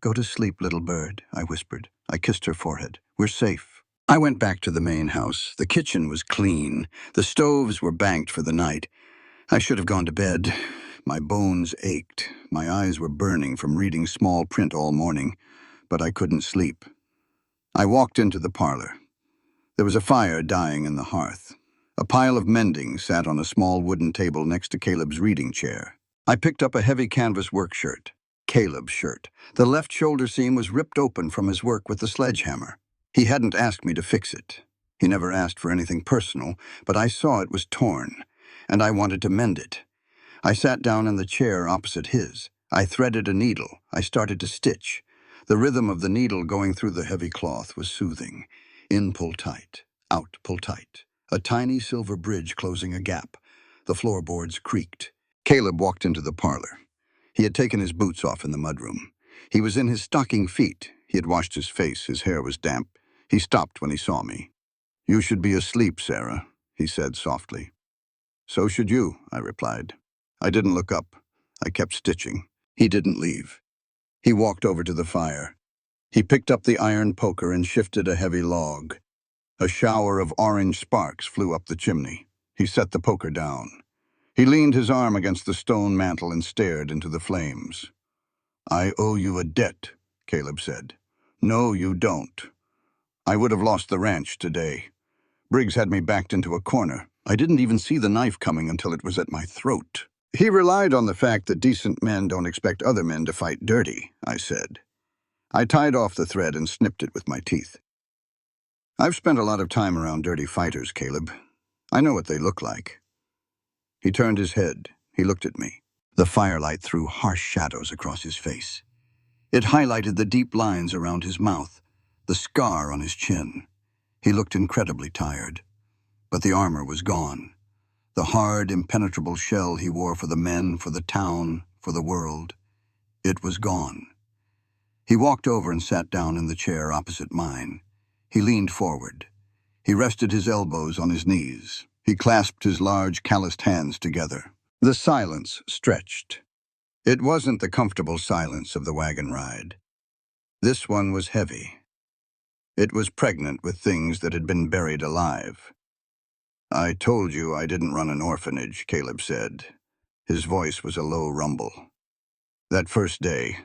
"Go to sleep, little bird," I whispered. I kissed her forehead. "We're safe." I went back to the main house. The kitchen was clean. The stoves were banked for the night. I should have gone to bed. My bones ached. My eyes were burning from reading small print all morning, but I couldn't sleep. I walked into the parlor. There was a fire dying in the hearth. A pile of mending sat on a small wooden table next to Caleb's reading chair. I picked up a heavy canvas work shirt. Caleb's shirt. The left shoulder seam was ripped open from his work with the sledgehammer. He hadn't asked me to fix it. He never asked for anything personal, but I saw it was torn, and I wanted to mend it. I sat down in the chair opposite his. I threaded a needle. I started to stitch. The rhythm of the needle going through the heavy cloth was soothing. In, pull tight. Out, pull tight. A tiny silver bridge closing a gap. The floorboards creaked. Caleb walked into the parlor. He had taken his boots off in the mudroom. He was in his stocking feet. He had washed his face. His hair was damp. He stopped when he saw me. "You should be asleep, Sarah," he said softly. "So should you," I replied. I didn't look up. I kept stitching. He didn't leave. He walked over to the fire. He picked up the iron poker and shifted a heavy log. A shower of orange sparks flew up the chimney. He set the poker down. He leaned his arm against the stone mantel and stared into the flames. "I owe you a debt," Caleb said. "No, you don't. I would have lost the ranch today. Briggs had me backed into a corner. I didn't even see the knife coming until it was at my throat." "He relied on the fact that decent men don't expect other men to fight dirty," I said. I tied off the thread and snipped it with my teeth. "I've spent a lot of time around dirty fighters, Caleb. I know what they look like." He turned his head. He looked at me. The firelight threw harsh shadows across his face. It highlighted the deep lines around his mouth, the scar on his chin. He looked incredibly tired. But the armor was gone. The hard, impenetrable shell he wore for the men, for the town, for the world. It was gone. He walked over and sat down in the chair opposite mine. He leaned forward. He rested his elbows on his knees. He clasped his large, calloused hands together. The silence stretched. It wasn't the comfortable silence of the wagon ride. This one was heavy. It was pregnant with things that had been buried alive. "I told you I didn't run an orphanage," Caleb said. His voice was a low rumble. "That first day,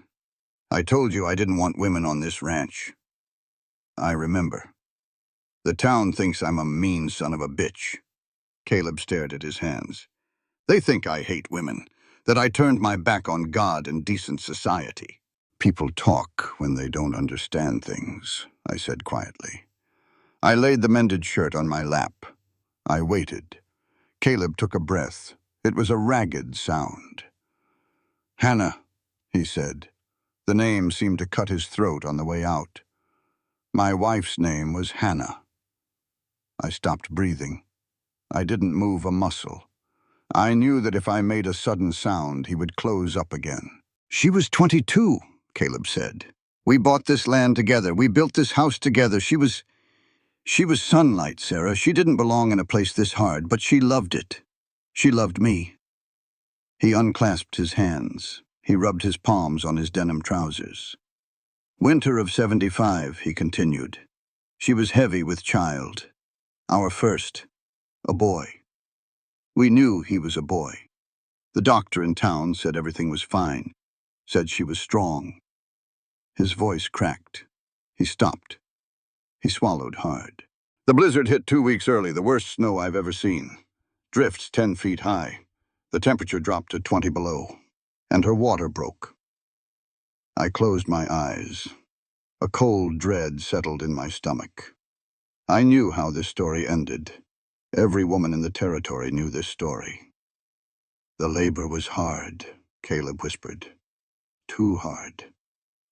I told you I didn't want women on this ranch. I remember. The town thinks I'm a mean son of a bitch." Caleb stared at his hands. "They think I hate women, that I turned my back on God and decent society." "People talk when they don't understand things," I said quietly. I laid the mended shirt on my lap. I waited. Caleb took a breath. It was a ragged sound. "Hannah," he said. The name seemed to cut his throat on the way out. My wife's name was Hannah. I stopped breathing. I didn't move a muscle. I knew that if I made a sudden sound, he would close up again. "She was 22, Caleb said. "We bought this land together. We built this house together. She was sunlight, Sarah. She didn't belong in a place this hard, but she loved it. She loved me." He unclasped his hands. He rubbed his palms on his denim trousers. "Winter of '75, he continued. "She was heavy with child. Our first, a boy. We knew he was a boy. The doctor in town said everything was fine, said she was strong." His voice cracked. He stopped. He swallowed hard. The blizzard hit 2 weeks early, the worst snow I've ever seen. Drifts 10 feet high. The temperature dropped to 20 below. And her water broke. I closed my eyes. A cold dread settled in my stomach. I knew how this story ended. Every woman in the territory knew this story. The labor was hard, Caleb whispered. Too hard.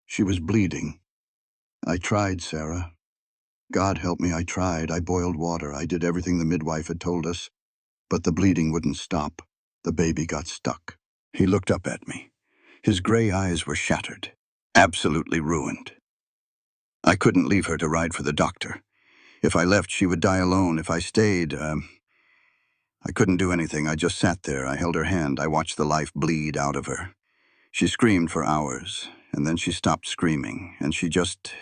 She was bleeding. I tried, Sarah. God help me, I tried. I boiled water. I did everything the midwife had told us. But the bleeding wouldn't stop. The baby got stuck. He looked up at me. His gray eyes were shattered, absolutely ruined. I couldn't leave her to ride for the doctor. If I left, she would die alone. If I stayed, I couldn't do anything. I just sat there. I held her hand. I watched the life bleed out of her. She screamed for hours, and then she stopped screaming, and she just...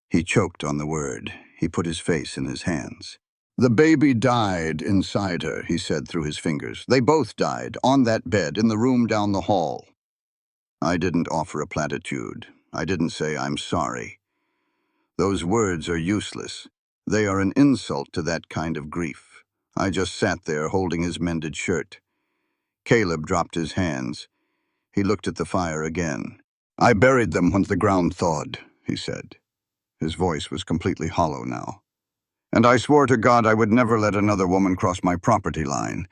He choked on the word. He put his face in his hands. The baby died inside her, he said through his fingers. They both died, on that bed, in the room down the hall. I didn't offer a platitude. I didn't say, I'm sorry. Those words are useless. They are an insult to that kind of grief. I just sat there holding his mended shirt. Caleb dropped his hands. He looked at the fire again. I buried them once the ground thawed, he said. His voice was completely hollow now. And I swore to God I would never let another woman cross my property line.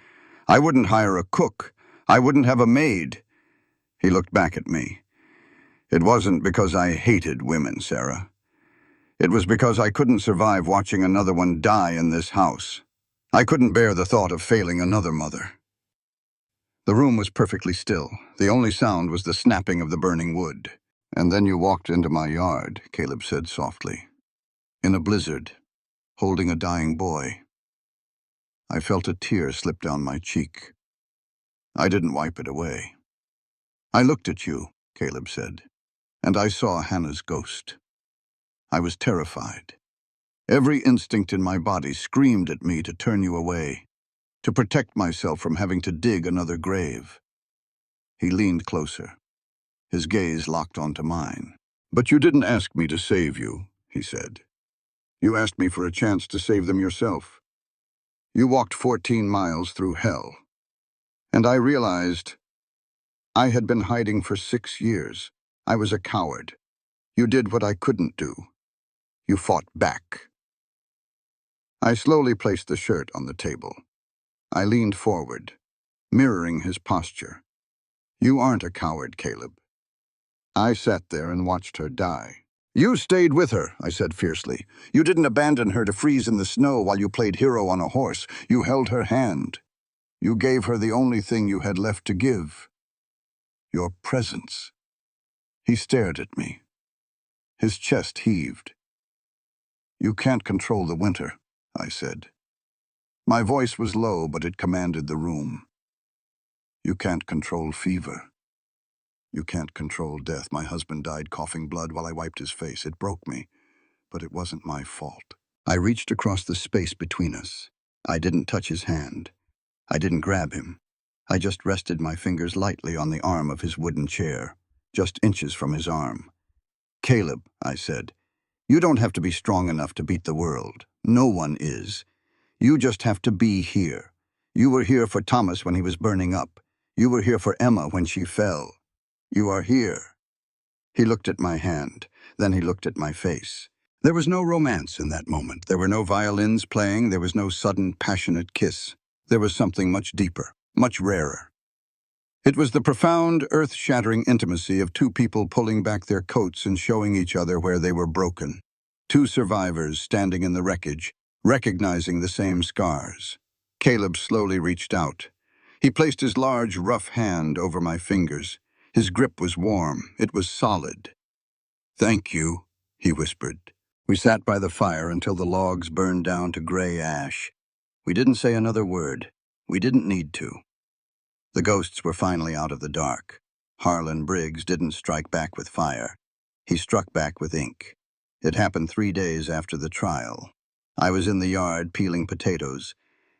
I wouldn't hire a cook. I wouldn't have a maid. He looked back at me. It wasn't because I hated women, Sarah. It was because I couldn't survive watching another one die in this house. I couldn't bear the thought of failing another mother. The room was perfectly still. The only sound was the snapping of the burning wood. And then you walked into my yard, Caleb said softly. In a blizzard, holding a dying boy. I felt a tear slip down my cheek. I didn't wipe it away. I looked at you, Caleb said, and I saw Hannah's ghost. I was terrified. Every instinct in my body screamed at me to turn you away, to protect myself from having to dig another grave. He leaned closer. His gaze locked onto mine. But you didn't ask me to save you, he said. You asked me for a chance to save them yourself. You walked 14 miles through hell. And I realized I had been hiding for 6 years. I was a coward. You did what I couldn't do. You fought back. I slowly placed the shirt on the table. I leaned forward, mirroring his posture. You aren't a coward, Caleb. I sat there and watched her die. You stayed with her, I said fiercely. You didn't abandon her to freeze in the snow while you played hero on a horse. You held her hand. You gave her the only thing you had left to give. Your presence. He stared at me. His chest heaved. You can't control the winter, I said. My voice was low, but it commanded the room. You can't control fever. You can't control death. My husband died coughing blood while I wiped his face. It broke me, but it wasn't my fault. I reached across the space between us. I didn't touch his hand. I didn't grab him. I just rested my fingers lightly on the arm of his wooden chair, just inches from his arm. Caleb, I said, you don't have to be strong enough to beat the world. No one is. You just have to be here. You were here for Thomas when he was burning up. You were here for Emma when she fell. You are here. He looked at my hand. Then he looked at my face. There was no romance in that moment. There were no violins playing. There was no sudden, passionate kiss. There was something much deeper, much rarer. It was the profound, earth-shattering intimacy of two people pulling back their coats and showing each other where they were broken. Two survivors standing in the wreckage, recognizing the same scars. Caleb slowly reached out. He placed his large, rough hand over my fingers. His grip was warm. It was solid. Thank you, he whispered. We sat by the fire until the logs burned down to gray ash. We didn't say another word. We didn't need to. The ghosts were finally out of the dark. Harlan Briggs didn't strike back with fire. He struck back with ink. It happened 3 days after the trial. I was in the yard peeling potatoes.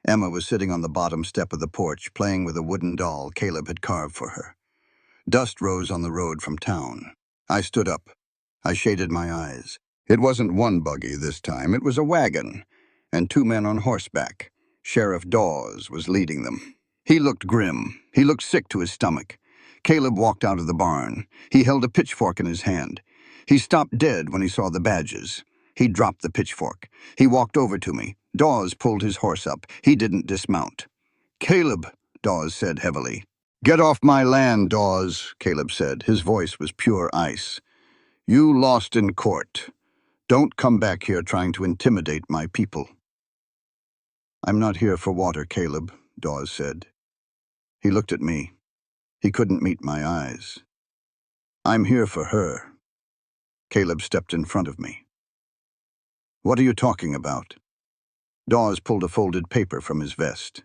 Emma was sitting on the bottom step of the porch playing with a wooden doll Caleb had carved for her. Dust rose on the road from town. I stood up. I shaded my eyes. It wasn't one buggy this time. It was a wagon. and 2 men on horseback. Sheriff Dawes was leading them. He looked grim. He looked sick to his stomach. Caleb walked out of the barn. He held a pitchfork in his hand. He stopped dead when he saw the badges. He dropped the pitchfork. He walked over to me. Dawes pulled his horse up. He didn't dismount. "Caleb," Dawes said heavily. "Get off my land, Dawes," Caleb said. His voice was pure ice. "You lost in court. Don't come back here trying to intimidate my people." "I'm not here for water, Caleb," Dawes said. He looked at me. He couldn't meet my eyes. "I'm here for her." Caleb stepped in front of me. "What are you talking about?" Dawes pulled a folded paper from his vest.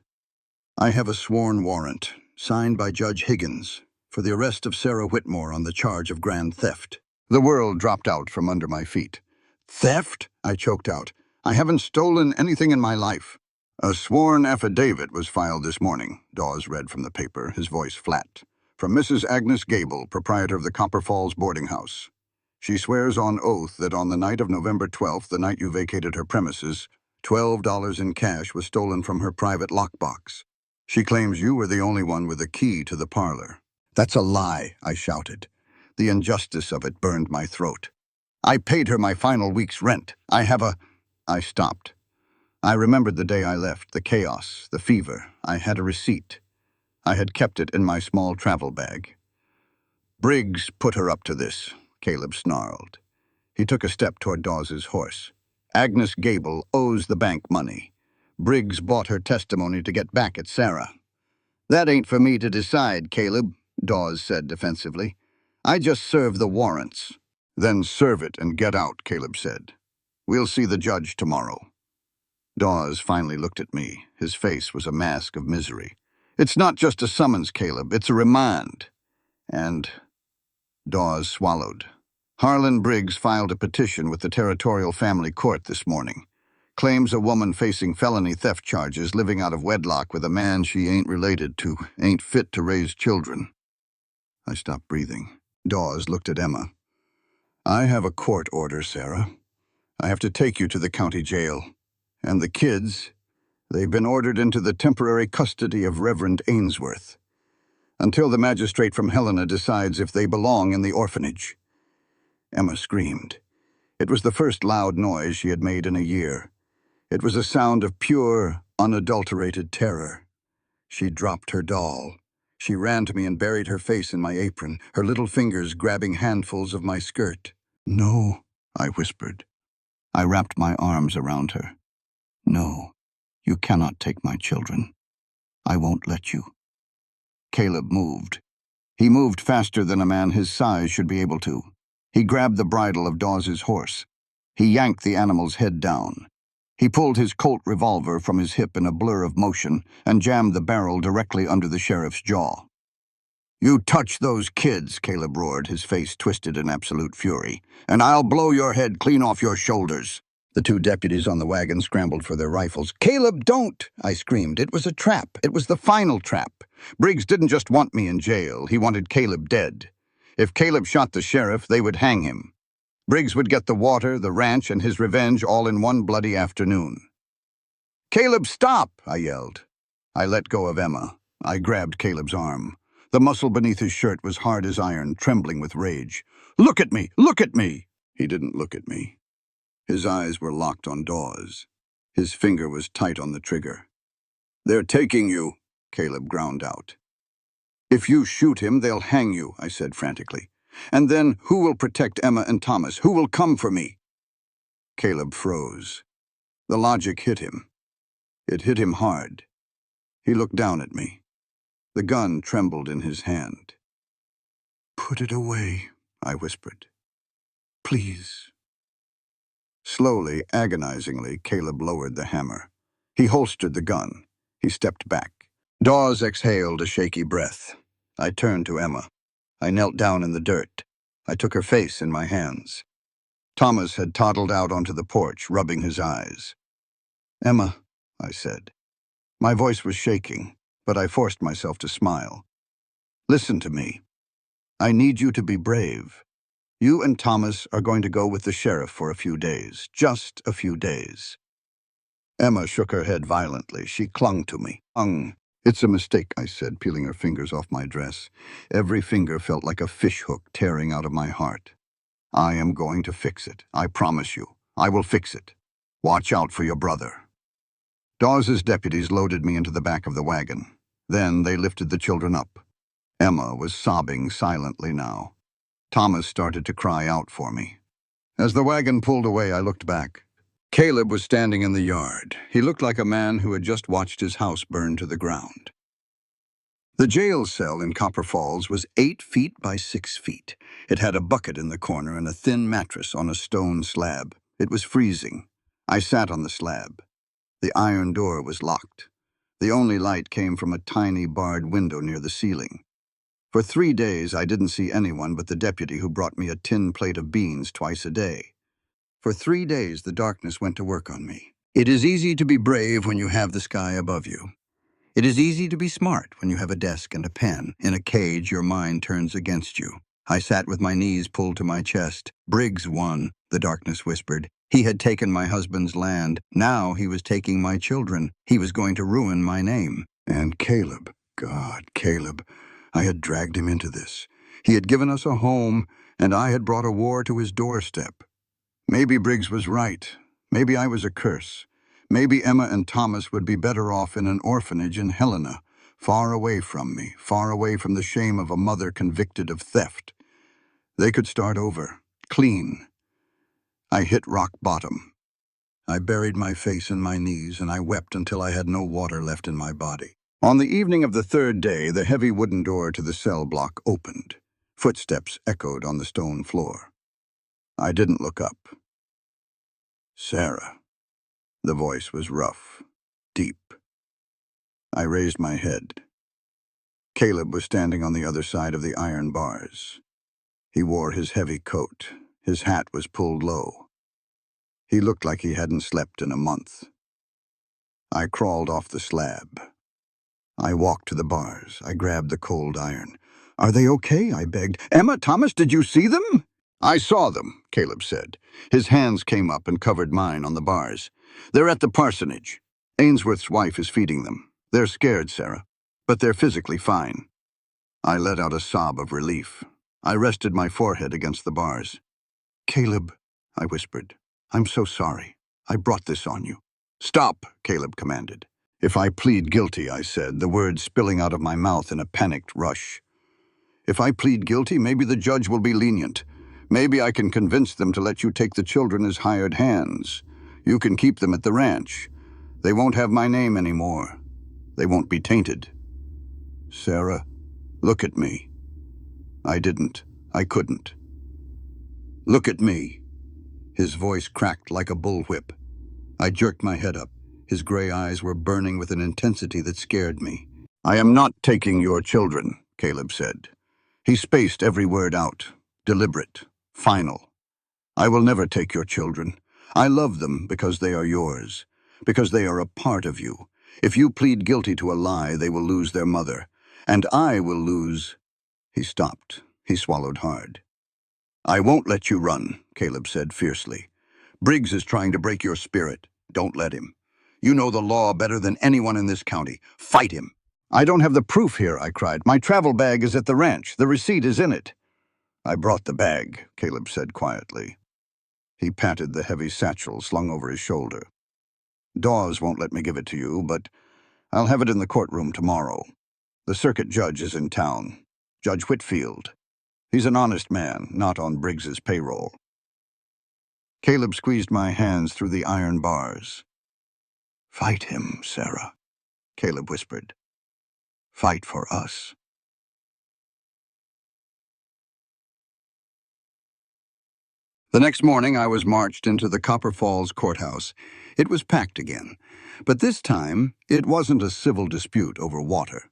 "I have a sworn warrant, signed by Judge Higgins, for the arrest of Sarah Whitmore on the charge of grand theft." The world dropped out from under my feet. "Theft?" I choked out. "I haven't stolen anything in my life." "A sworn affidavit was filed this morning," Dawes read from the paper, his voice flat. "From Mrs. Agnes Gable, proprietor of the Copper Falls boarding house. She swears on oath that on the night of November 12th, the night you vacated her premises, $12 in cash was stolen from her private lockbox. She claims you were the only one with a key to the parlor." "That's a lie," I shouted. The injustice of it burned my throat. "I paid her my final week's rent. I stopped. I remembered the day I left, the chaos, the fever. I had a receipt. I had kept it in my small travel bag. "Briggs put her up to this," Caleb snarled. He took a step toward Dawes's horse. "Agnes Gable owes the bank money. Briggs bought her testimony to get back at Sarah." "That ain't for me to decide, Caleb," Dawes said defensively. "I just serve the warrants." "Then serve it and get out," Caleb said. "We'll see the judge tomorrow." Dawes finally looked at me. His face was a mask of misery. "It's not just a summons, Caleb. It's a remand." And Dawes swallowed. "Harlan Briggs filed a petition with the Territorial Family Court this morning. Claims a woman facing felony theft charges living out of wedlock with a man she ain't related to, ain't fit to raise children." I stopped breathing. Dawes looked at Emma. "I have a court order, Sarah. I have to take you to the county jail. And the kids, they've been ordered into the temporary custody of Reverend Ainsworth, until the magistrate from Helena decides if they belong in the orphanage." Emma screamed. It was the first loud noise she had made in a year. It was a sound of pure, unadulterated terror. She dropped her doll. She ran to me and buried her face in my apron, her little fingers grabbing handfuls of my skirt. "No," I whispered. I wrapped my arms around her. "No, you cannot take my children. I won't let you." Caleb moved. He moved faster than a man his size should be able to. He grabbed the bridle of Dawes's horse. He yanked the animal's head down. He pulled his Colt revolver from his hip in a blur of motion and jammed the barrel directly under the sheriff's jaw. "You touch those kids," Caleb roared, his face twisted in absolute fury, "and I'll blow your head clean off your shoulders." The 2 deputies on the wagon scrambled for their rifles. "Caleb, don't!" I screamed. "It was a trap. It was the final trap. Briggs didn't just want me in jail. He wanted Caleb dead. If Caleb shot the sheriff, they would hang him. Briggs would get the water, the ranch, and his revenge all in one bloody afternoon." "Caleb, stop!" I yelled. I let go of Emma. I grabbed Caleb's arm. The muscle beneath his shirt was hard as iron, trembling with rage. "Look at me! Look at me!" He didn't look at me. His eyes were locked on Dawes. His finger was tight on the trigger. "They're taking you," Caleb ground out. "If you shoot him, they'll hang you," I said frantically. "And then who will protect Emma and Thomas? Who will come for me?" Caleb froze. The logic hit him. It hit him hard. He looked down at me. The gun trembled in his hand. "Put it away," I whispered. "Please." Slowly, agonizingly, Caleb lowered the hammer. He holstered the gun. He stepped back. Dawes exhaled a shaky breath. I turned to Emma. I knelt down in the dirt. I took her face in my hands. Thomas had toddled out onto the porch, rubbing his eyes. "Emma," I said. My voice was shaking, but I forced myself to smile. "Listen to me. I need you to be brave. You and Thomas are going to go with the sheriff for a few days, just a few days." Emma shook her head violently. She clung to me. It's a mistake, I said, peeling her fingers off my dress. Every finger felt like a fishhook tearing out of my heart. I am going to fix it. I promise you. I will fix it. Watch out for your brother. Dawes's deputies loaded me into the back of the wagon. Then they lifted the children up. Emma was sobbing silently now. Thomas started to cry out for me. As the wagon pulled away, I looked back. Caleb was standing in the yard. He looked like a man who had just watched his house burn to the ground. The jail cell in Copper Falls was 8 feet by 6 feet. It had a bucket in the corner and a thin mattress on a stone slab. It was freezing. I sat on the slab. The iron door was locked. The only light came from a tiny barred window near the ceiling. For 3 days, I didn't see anyone but the deputy who brought me a tin plate of beans twice a day. For 3 days, the darkness went to work on me. It is easy to be brave when you have the sky above you. It is easy to be smart when you have a desk and a pen. In a cage, your mind turns against you. I sat with my knees pulled to my chest. Briggs won, the darkness whispered. He had taken my husband's land. Now he was taking my children. He was going to ruin my name. And Caleb, God, Caleb. I had dragged him into this. He had given us a home, and I had brought a war to his doorstep. Maybe Briggs was right. Maybe I was a curse. Maybe Emma and Thomas would be better off in an orphanage in Helena, far away from me, far away from the shame of a mother convicted of theft. They could start over, clean. I hit rock bottom. I buried my face in my knees, and I wept until I had no water left in my body. On the evening of the 3rd day, the heavy wooden door to the cell block opened. Footsteps echoed on the stone floor. I didn't look up. Sarah. The voice was rough, deep. I raised my head. Caleb was standing on the other side of the iron bars. He wore his heavy coat. His hat was pulled low. He looked like he hadn't slept in a month. I crawled off the slab. I walked to the bars. I grabbed the cold iron. "Are they okay?" I begged. "Emma, Thomas, did you see them?" "I saw them," Caleb said. His hands came up and covered mine on the bars. "They're at the parsonage. Ainsworth's wife is feeding them. They're scared, Sarah, but they're physically fine." I let out a sob of relief. I rested my forehead against the bars. "Caleb," I whispered, "I'm so sorry. I brought this on you." "Stop," Caleb commanded. "If I plead guilty," I said, the words spilling out of my mouth in a panicked rush. "If I plead guilty, maybe the judge will be lenient. Maybe I can convince them to let you take the children as hired hands. You can keep them at the ranch. They won't have my name anymore. They won't be tainted." "Sarah, look at me." I didn't. I couldn't. "Look at me." His voice cracked like a bullwhip. I jerked my head up. His gray eyes were burning with an intensity that scared me. "I am not taking your children," Caleb said. He spaced every word out, deliberate, final. "I will never take your children. I love them because they are yours, because they are a part of you. If you plead guilty to a lie, they will lose their mother, and I will lose—" He stopped. He swallowed hard. "I won't let you run," Caleb said fiercely. "Briggs is trying to break your spirit. Don't let him. You know the law better than anyone in this county. Fight him." "I don't have the proof here," I cried. "My travel bag is at the ranch. The receipt is in it." "I brought the bag," Caleb said quietly. He patted the heavy satchel slung over his shoulder. "Dawes won't let me give it to you, but I'll have it in the courtroom tomorrow. The circuit judge is in town. Judge Whitfield. He's an honest man, not on Briggs's payroll." Caleb squeezed my hands through the iron bars. "Fight him, Sarah," Caleb whispered. "Fight for us." The next morning, I was marched into the Copper Falls courthouse. It was packed again, but this time it wasn't a civil dispute over water.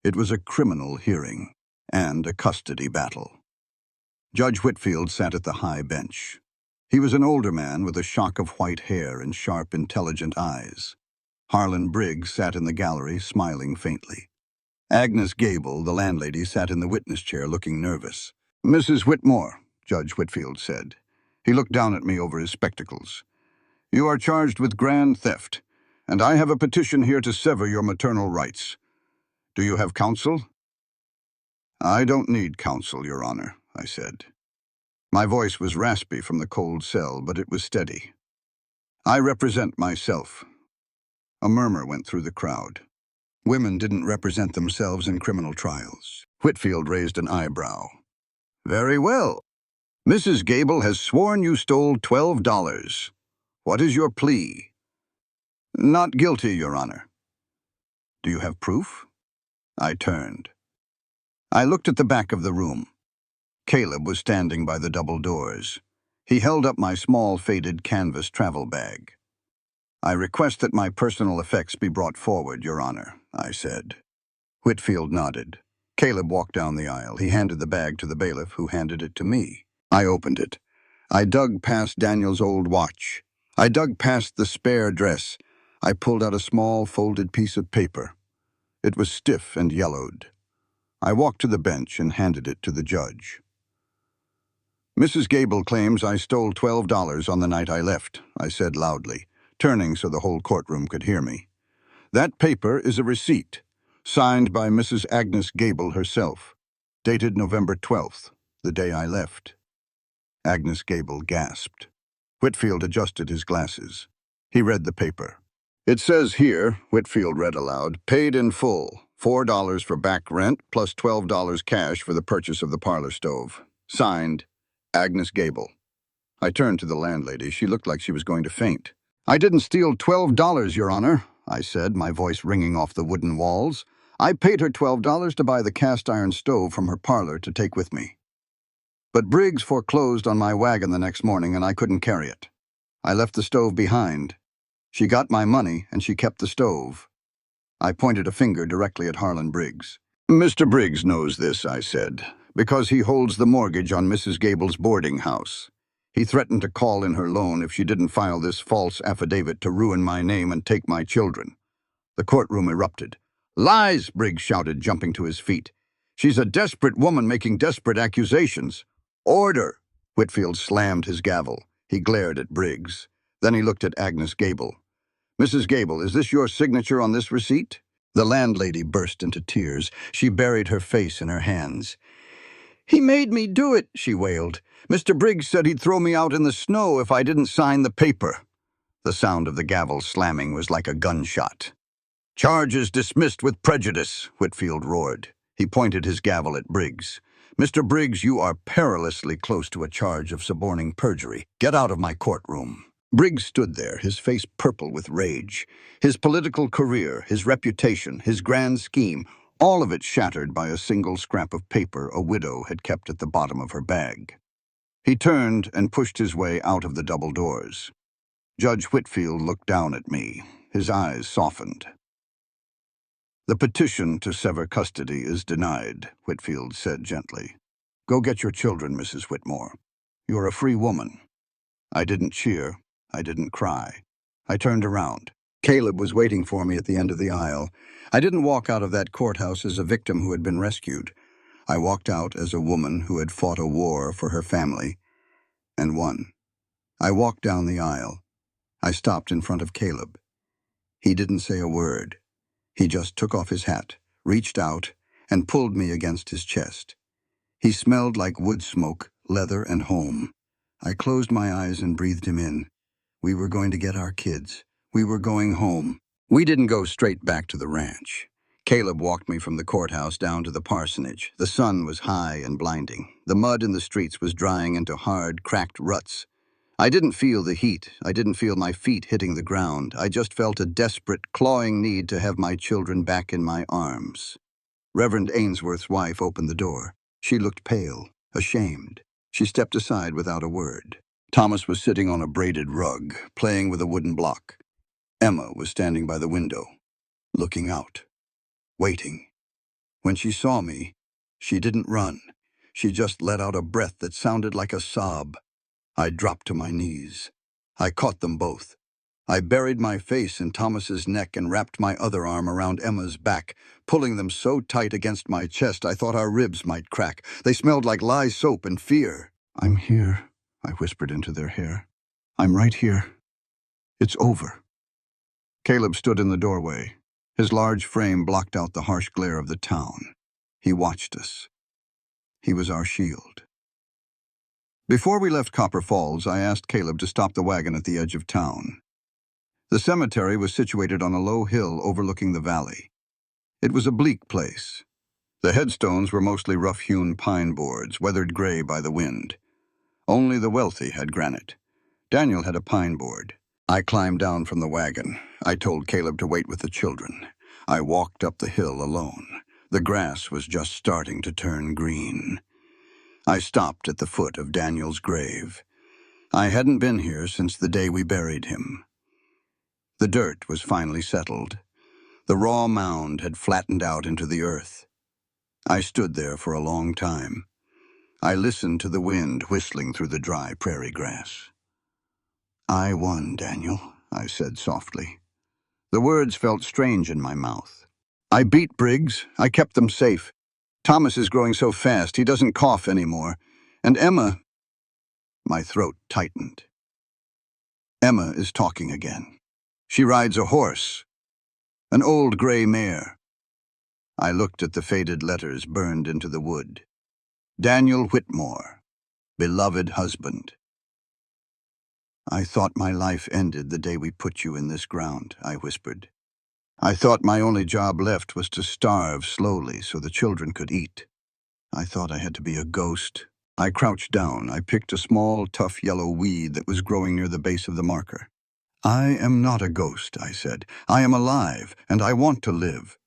It was a criminal hearing and a custody battle. Judge Whitfield sat at the high bench. He was an older man with a shock of white hair and sharp, intelligent eyes. Harlan Briggs sat in the gallery, smiling faintly. Agnes Gable, the landlady, sat in the witness chair, looking nervous. "Mrs. Whitmore," Judge Whitfield said. He looked down at me over his spectacles. "You are charged with grand theft. and I have a petition here to sever your maternal rights. Do you have counsel?" "I don't need counsel, Your Honor," I said. My voice was raspy from the cold cell, but it was steady. "I represent myself." A murmur went through the crowd. Women didn't represent themselves in criminal trials. Whitfield raised an eyebrow. "Very well. Mrs. Gable has sworn you stole $12. What is your plea?" "Not guilty, Your Honor." "Do you have proof?" I turned. I looked at the back of the room. Caleb was standing by the double doors. He held up my small, faded canvas travel bag. "I request that my personal effects be brought forward, Your Honor," I said. Whitfield nodded. Caleb walked down the aisle. He handed the bag to the bailiff, who handed it to me. I opened it. I dug past Daniel's old watch. I dug past the spare dress. I pulled out a small, folded piece of paper. It was stiff and yellowed. I walked to the bench and handed it to the judge. "Mrs. Gable claims I stole $12 on the night I left," I said loudly, turning so the whole courtroom could hear me. "That paper is a receipt, signed by Mrs. Agnes Gable herself, dated November 12th, the day I left." Agnes Gable gasped. Whitfield adjusted his glasses. He read the paper. "It says here," Whitfield read aloud, "paid in full, $4 for back rent plus $12 cash for the purchase of the parlor stove. Signed, Agnes Gable." I turned to the landlady. She looked like she was going to faint. "I didn't steal $12, Your Honor," I said, my voice ringing off the wooden walls. "I paid her $12 to buy the cast-iron stove from her parlor to take with me. But Briggs foreclosed on my wagon the next morning, and I couldn't carry it. I left the stove behind. She got my money, and she kept the stove." I pointed a finger directly at Harlan Briggs. "Mr. Briggs knows this," I said, "because he holds the mortgage on Mrs. Gable's boarding house. He threatened to call in her loan if she didn't file this false affidavit to ruin my name and take my children." The courtroom erupted. "Lies!" Briggs shouted, jumping to his feet. "She's a desperate woman making desperate accusations." "Order!" Whitfield slammed his gavel. He glared at Briggs. Then he looked at Agnes Gable. "Mrs. Gable, is this your signature on this receipt?" The landlady burst into tears. She buried her face in her hands. "He made me do it," she wailed. "Mr. Briggs said he'd throw me out in the snow if I didn't sign the paper." The sound of the gavel slamming was like a gunshot. "Charges dismissed with prejudice," Whitfield roared. He pointed his gavel at Briggs. "Mr. Briggs, you are perilously close to a charge of suborning perjury. Get out of my courtroom." Briggs stood there, his face purple with rage. His political career, his reputation, his grand scheme, all of it shattered by a single scrap of paper a widow had kept at the bottom of her bag. He turned and pushed his way out of the double doors. Judge Whitfield looked down at me. His eyes softened. "The petition to sever custody is denied," Whitfield said gently. "Go get your children, Mrs. Whitmore. You're a free woman." I didn't cheer. I didn't cry. I turned around. Caleb was waiting for me at the end of the aisle. I didn't walk out of that courthouse as a victim who had been rescued. I walked out as a woman who had fought a war for her family and won. I walked down the aisle. I stopped in front of Caleb. He didn't say a word. He just took off his hat, reached out, and pulled me against his chest. He smelled like wood smoke, leather, and home. I closed my eyes and breathed him in. We were going to get our kids. We were going home. We didn't go straight back to the ranch. Caleb walked me from the courthouse down to the parsonage. The sun was high and blinding. The mud in the streets was drying into hard, cracked ruts. I didn't feel the heat. I didn't feel my feet hitting the ground. I just felt a desperate, clawing need to have my children back in my arms. Reverend Ainsworth's wife opened the door. She looked pale, ashamed. She stepped aside without a word. Thomas was sitting on a braided rug, playing with a wooden block. Emma was standing by the window, looking out, waiting. When she saw me, she didn't run. She just let out a breath that sounded like a sob. I dropped to my knees. I caught them both. I buried my face in Thomas's neck and wrapped my other arm around Emma's back, pulling them so tight against my chest I thought our ribs might crack. They smelled like lye soap and fear. "I'm here," I whispered into their hair. "I'm right here. It's over." Caleb stood in the doorway. His large frame blocked out the harsh glare of the town. He watched us. He was our shield. Before we left Copper Falls, I asked Caleb to stop the wagon at the edge of town. The cemetery was situated on a low hill overlooking the valley. It was a bleak place. The headstones were mostly rough-hewn pine boards, weathered gray by the wind. Only the wealthy had granite. Daniel had a pine board. I climbed down from the wagon. I told Caleb to wait with the children. I walked up the hill alone. The grass was just starting to turn green. I stopped at the foot of Daniel's grave. I hadn't been here since the day we buried him. The dirt was finally settled. The raw mound had flattened out into the earth. I stood there for a long time. I listened to the wind whistling through the dry prairie grass. "I won, Daniel," I said softly. The words felt strange in my mouth. "I beat Briggs. I kept them safe. Thomas is growing so fast, he doesn't cough anymore. And Emma—" My throat tightened. "Emma is talking again. She rides a horse, an old gray mare." I looked at the faded letters burned into the wood. Daniel Whitmore, beloved husband. "I thought my life ended the day we put you in this ground," I whispered. "I thought my only job left was to starve slowly so the children could eat. I thought I had to be a ghost." I crouched down. I picked a small, tough yellow weed that was growing near the base of the marker. "I am not a ghost," I said. "I am alive, and I want to live.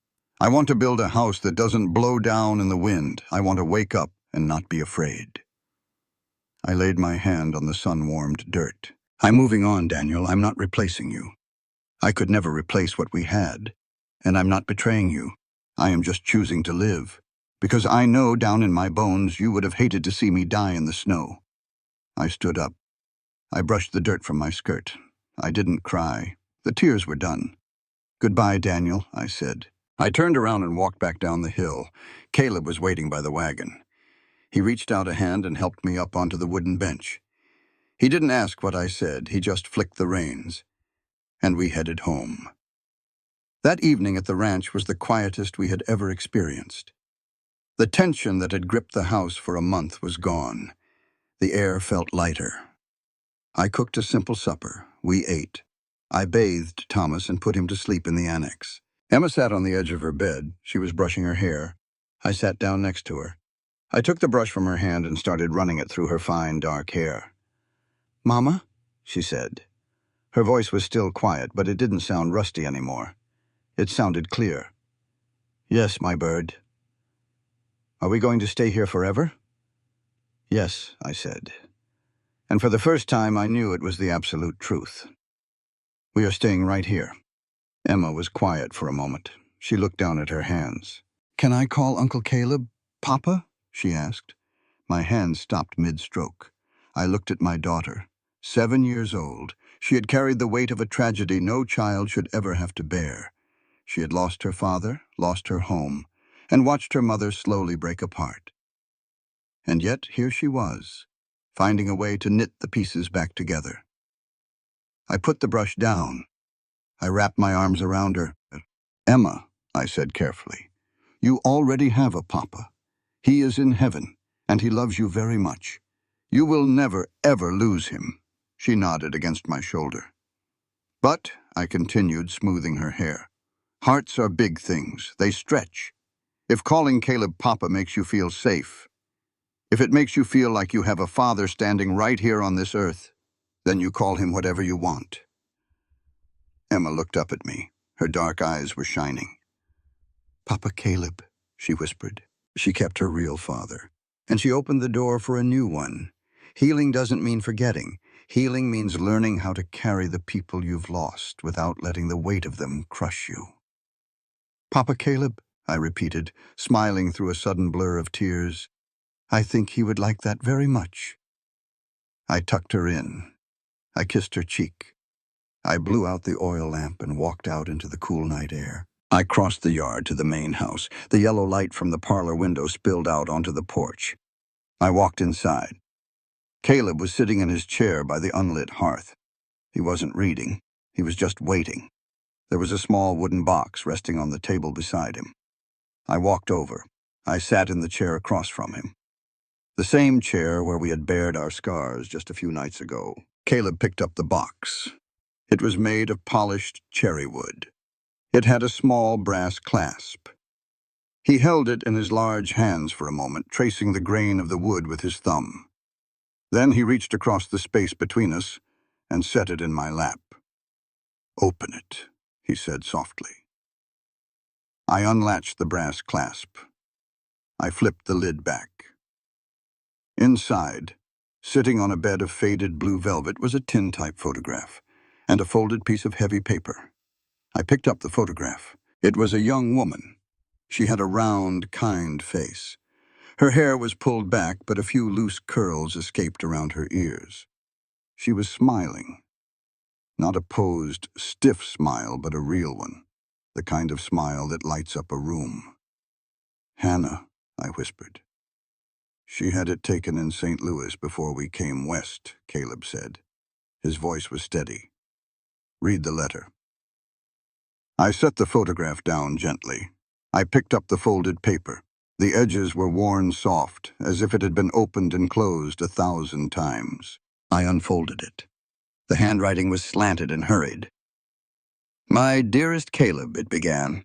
I want to build a house that doesn't blow down in the wind. I want to wake up and not be afraid." I laid my hand on the sun-warmed dirt. "I'm moving on, Daniel. I'm not replacing you. I could never replace what we had. And I'm not betraying you. I am just choosing to live. Because I know down in my bones you would have hated to see me die in the snow." I stood up. I brushed the dirt from my skirt. I didn't cry. The tears were done. "Goodbye, Daniel," I said. I turned around and walked back down the hill. Caleb was waiting by the wagon. He reached out a hand and helped me up onto the wooden bench. He didn't ask what I said. He just flicked the reins. And we headed home. That evening at the ranch was the quietest we had ever experienced. The tension that had gripped the house for a month was gone. The air felt lighter. I cooked a simple supper. We ate. I bathed Thomas and put him to sleep in the annex. Emma sat on the edge of her bed. She was brushing her hair. I sat down next to her. I took the brush from her hand and started running it through her fine, dark hair. "Mama?" she said. Her voice was still quiet, but it didn't sound rusty anymore. It sounded clear. "Yes, my bird." "Are we going to stay here forever?" "Yes," I said. And for the first time I knew it was the absolute truth. "We are staying right here." Emma was quiet for a moment. She looked down at her hands. "Can I call Uncle Caleb Papa?" she asked. My hand stopped mid-stroke. I looked at my daughter. 7 years old. She had carried the weight of a tragedy no child should ever have to bear. She had lost her father, lost her home, and watched her mother slowly break apart. And yet here she was, finding a way to knit the pieces back together. I put the brush down. I wrapped my arms around her. "Emma," I said carefully, "you already have a papa. He is in heaven, and he loves you very much. You will never, ever lose him." She nodded against my shoulder. "But," I continued, smoothing her hair, "hearts are big things. They stretch. If calling Caleb Papa makes you feel safe, if it makes you feel like you have a father standing right here on this earth, then you call him whatever you want." Emma looked up at me. Her dark eyes were shining. "Papa Caleb," she whispered. She kept her real father. And she opened the door for a new one. Healing doesn't mean forgetting. Healing means learning how to carry the people you've lost without letting the weight of them crush you. "Papa Caleb," I repeated, smiling through a sudden blur of tears. "I think he would like that very much." I tucked her in. I kissed her cheek. I blew out the oil lamp and walked out into the cool night air. I crossed the yard to the main house. The yellow light from the parlor window spilled out onto the porch. I walked inside. Caleb was sitting in his chair by the unlit hearth. He wasn't reading. He was just waiting. There was a small wooden box resting on the table beside him. I walked over. I sat in the chair across from him. The same chair where we had bared our scars just a few nights ago. Caleb picked up the box. It was made of polished cherry wood. It had a small brass clasp. He held it in his large hands for a moment, tracing the grain of the wood with his thumb. Then he reached across the space between us and set it in my lap. "Open it," he said softly. I unlatched the brass clasp. I flipped the lid back. Inside, sitting on a bed of faded blue velvet, was a tintype photograph and a folded piece of heavy paper. I picked up the photograph. It was a young woman. She had a round, kind face. Her hair was pulled back, but a few loose curls escaped around her ears. She was smiling. Not a posed, stiff smile, but a real one. The kind of smile that lights up a room. "Hannah," I whispered. "She had it taken in St. Louis before we came west," Caleb said. His voice was steady. "Read the letter." I set the photograph down gently. I picked up the folded paper. The edges were worn soft, as if it had been opened and closed 1,000 times. I unfolded it. The handwriting was slanted and hurried. "My dearest Caleb," it began,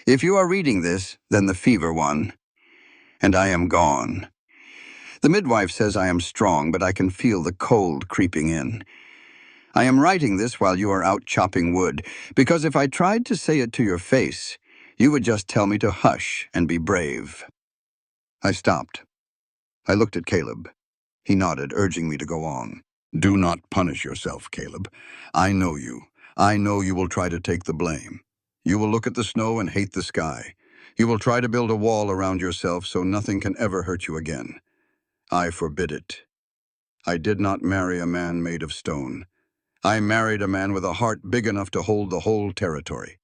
"if you are reading this, then the fever won, and I am gone. The midwife says I am strong, but I can feel the cold creeping in. I am writing this while you are out chopping wood, because if I tried to say it to your face, you would just tell me to hush and be brave." I stopped. I looked at Caleb. He nodded, urging me to go on. "Do not punish yourself, Caleb. I know you. I know you will try to take the blame. You will look at the snow and hate the sky. You will try to build a wall around yourself so nothing can ever hurt you again. I forbid it. I did not marry a man made of stone. I married a man with a heart big enough to hold the whole territory.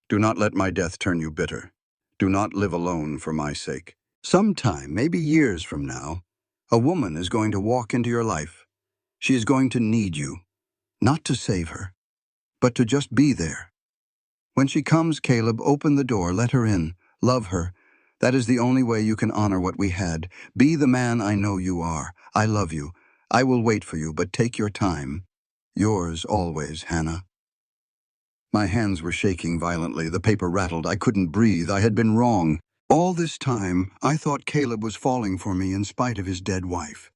Do not let my death turn you bitter. Do not live alone for my sake. Sometime, maybe years from now, a woman is going to walk into your life. She is going to need you, not to save her, but to just be there. When she comes, Caleb, open the door, let her in, love her. That is the only way you can honor what we had. Be the man I know you are. I love you. I will wait for you, but take your time. Yours always, Hannah." My hands were shaking violently. The paper rattled. I couldn't breathe. I had been wrong. All this time, I thought Caleb was falling for me in spite of his dead wife.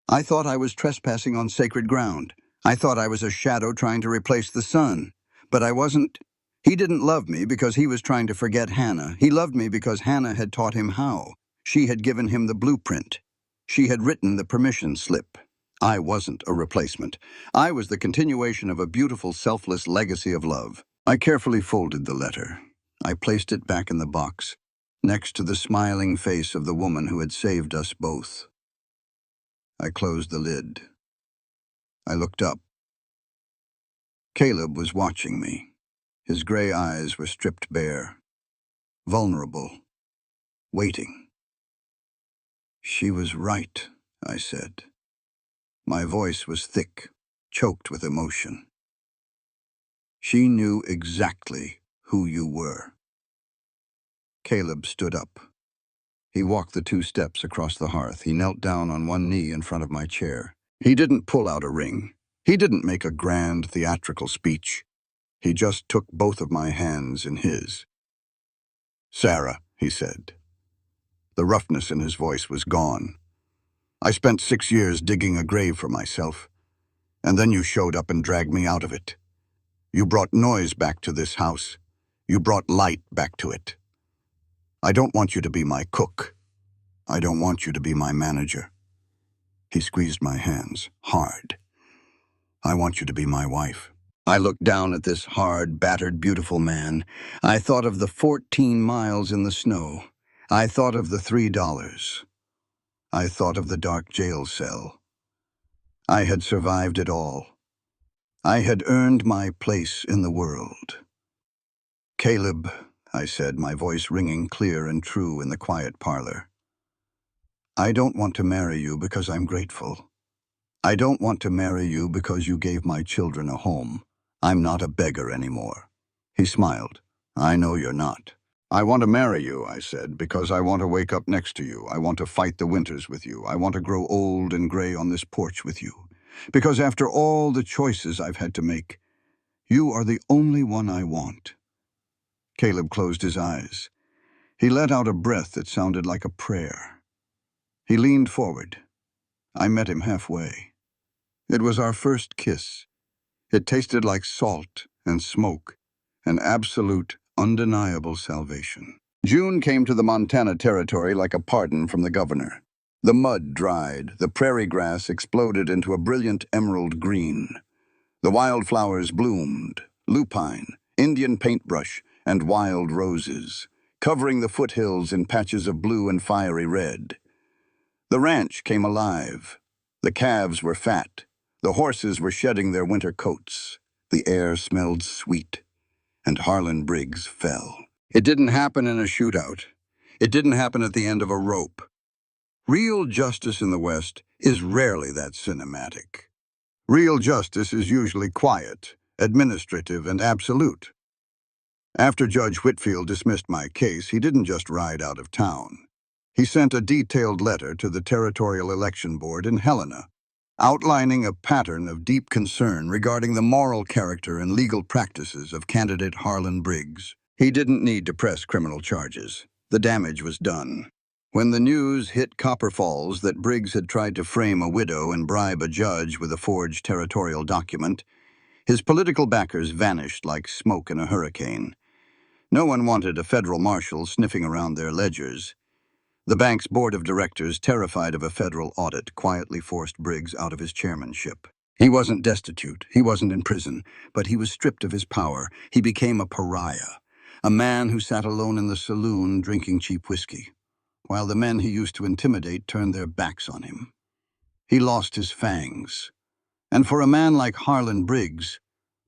I thought I was trespassing on sacred ground. I thought I was a shadow trying to replace the sun. But I wasn't. He didn't love me because he was trying to forget Hannah. He loved me because Hannah had taught him how. She had given him the blueprint. She had written the permission slip. I wasn't a replacement. I was the continuation of a beautiful, selfless legacy of love. I carefully folded the letter. I placed it back in the box, next to the smiling face of the woman who had saved us both. I closed the lid. I looked up. Caleb was watching me. His gray eyes were stripped bare, vulnerable, waiting. "She was right," I said. My voice was thick, choked with emotion. "She knew exactly who you were." Caleb stood up. He walked the 2 steps across the hearth. He knelt down on one knee in front of my chair. He didn't pull out a ring. He didn't make a grand theatrical speech. He just took both of my hands in his. "Sarah," he said. The roughness in his voice was gone. "I spent 6 years digging a grave for myself, and then you showed up and dragged me out of it. You brought noise back to this house. You brought light back to it. I don't want you to be my cook. I don't want you to be my manager." He squeezed my hands, hard. "I want you to be my wife." I looked down at this hard, battered, beautiful man. I thought of the 14 miles in the snow. I thought of the $3. I thought of the dark jail cell. I had survived it all. I had earned my place in the world. "Caleb," I said, my voice ringing clear and true in the quiet parlor, "I don't want to marry you because I'm grateful. I don't want to marry you because you gave my children a home. I'm not a beggar anymore. He smiled. I know you're not. I want to marry you, I said, because I want to wake up next to you. I want to fight the winters with you. I want to grow old and gray on this porch with you. Because after all the choices I've had to make, you are the only one I want. Caleb closed his eyes. He let out a breath that sounded like a prayer. He leaned forward. I met him halfway. It was our first kiss. It tasted like salt and smoke, an absolute, undeniable salvation. June came to the Montana Territory like a pardon from the governor. The mud dried, the prairie grass exploded into a brilliant emerald green. The wildflowers bloomed, lupine, Indian paintbrush, and wild roses, covering the foothills in patches of blue and fiery red. The ranch came alive. The calves were fat. The horses were shedding their winter coats. The air smelled sweet. And Harlan Briggs fell. It didn't happen in a shootout. It didn't happen at the end of a rope. Real justice in the West is rarely that cinematic. Real justice is usually quiet, administrative, and absolute. After Judge Whitfield dismissed my case, he didn't just ride out of town. He sent a detailed letter to the Territorial Election Board in Helena, outlining a pattern of deep concern regarding the moral character and legal practices of candidate Harlan Briggs. He didn't need to press criminal charges. The damage was done. When the news hit Copper Falls that Briggs had tried to frame a widow and bribe a judge with a forged territorial document, his political backers vanished like smoke in a hurricane. No one wanted a federal marshal sniffing around their ledgers. The bank's board of directors, terrified of a federal audit, quietly forced Briggs out of his chairmanship. He wasn't destitute, he wasn't in prison, but he was stripped of his power. He became a pariah, a man who sat alone in the saloon drinking cheap whiskey, while the men he used to intimidate turned their backs on him. He lost his fangs. And for a man like Harlan Briggs,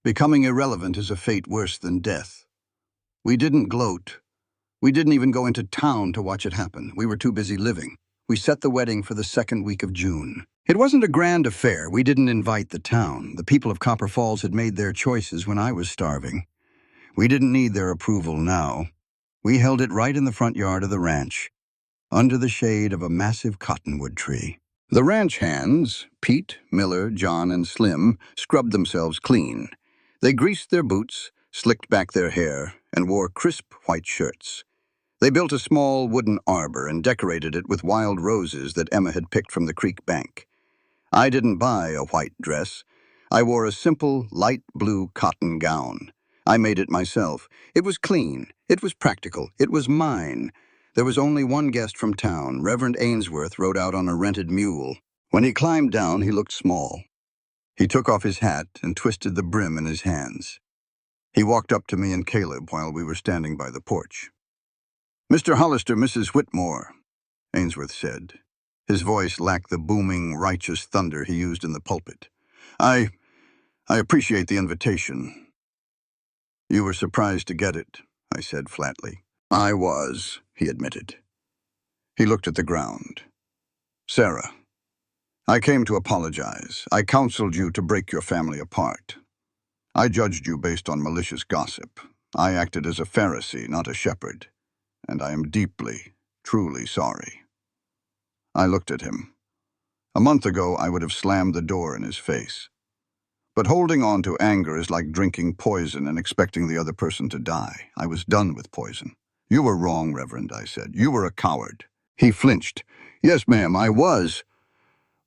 becoming irrelevant is a fate worse than death. We didn't gloat. We didn't even go into town to watch it happen. We were too busy living. We set the wedding for the second week of June. It wasn't a grand affair. We didn't invite the town. The people of Copper Falls had made their choices when I was starving. We didn't need their approval now. We held it right in the front yard of the ranch, under the shade of a massive cottonwood tree. The ranch hands, Pete, Miller, John, and Slim, scrubbed themselves clean. They greased their boots, slicked back their hair, and wore crisp white shirts. They built a small wooden arbor and decorated it with wild roses that Emma had picked from the creek bank. I didn't buy a white dress. I wore a simple, light blue cotton gown. I made it myself. It was clean. It was practical. It was mine. There was only one guest from town. Reverend Ainsworth rode out on a rented mule. When he climbed down, he looked small. He took off his hat and twisted the brim in his hands. He walked up to me and Caleb while we were standing by the porch. "Mr. Hollister, Mrs. Whitmore," Ainsworth said. His voice lacked the booming, righteous thunder he used in the pulpit. I appreciate the invitation." "You were surprised to get it," I said flatly. "I was," he admitted. He looked at the ground. "Sarah, I came to apologize. I counseled you to break your family apart. I judged you based on malicious gossip. I acted as a Pharisee, not a shepherd. And I am deeply, truly sorry." I looked at him. A month ago, I would have slammed the door in his face. But holding on to anger is like drinking poison and expecting the other person to die. I was done with poison. "You were wrong, Reverend," I said. "You were a coward." He flinched. "Yes, ma'am, I was.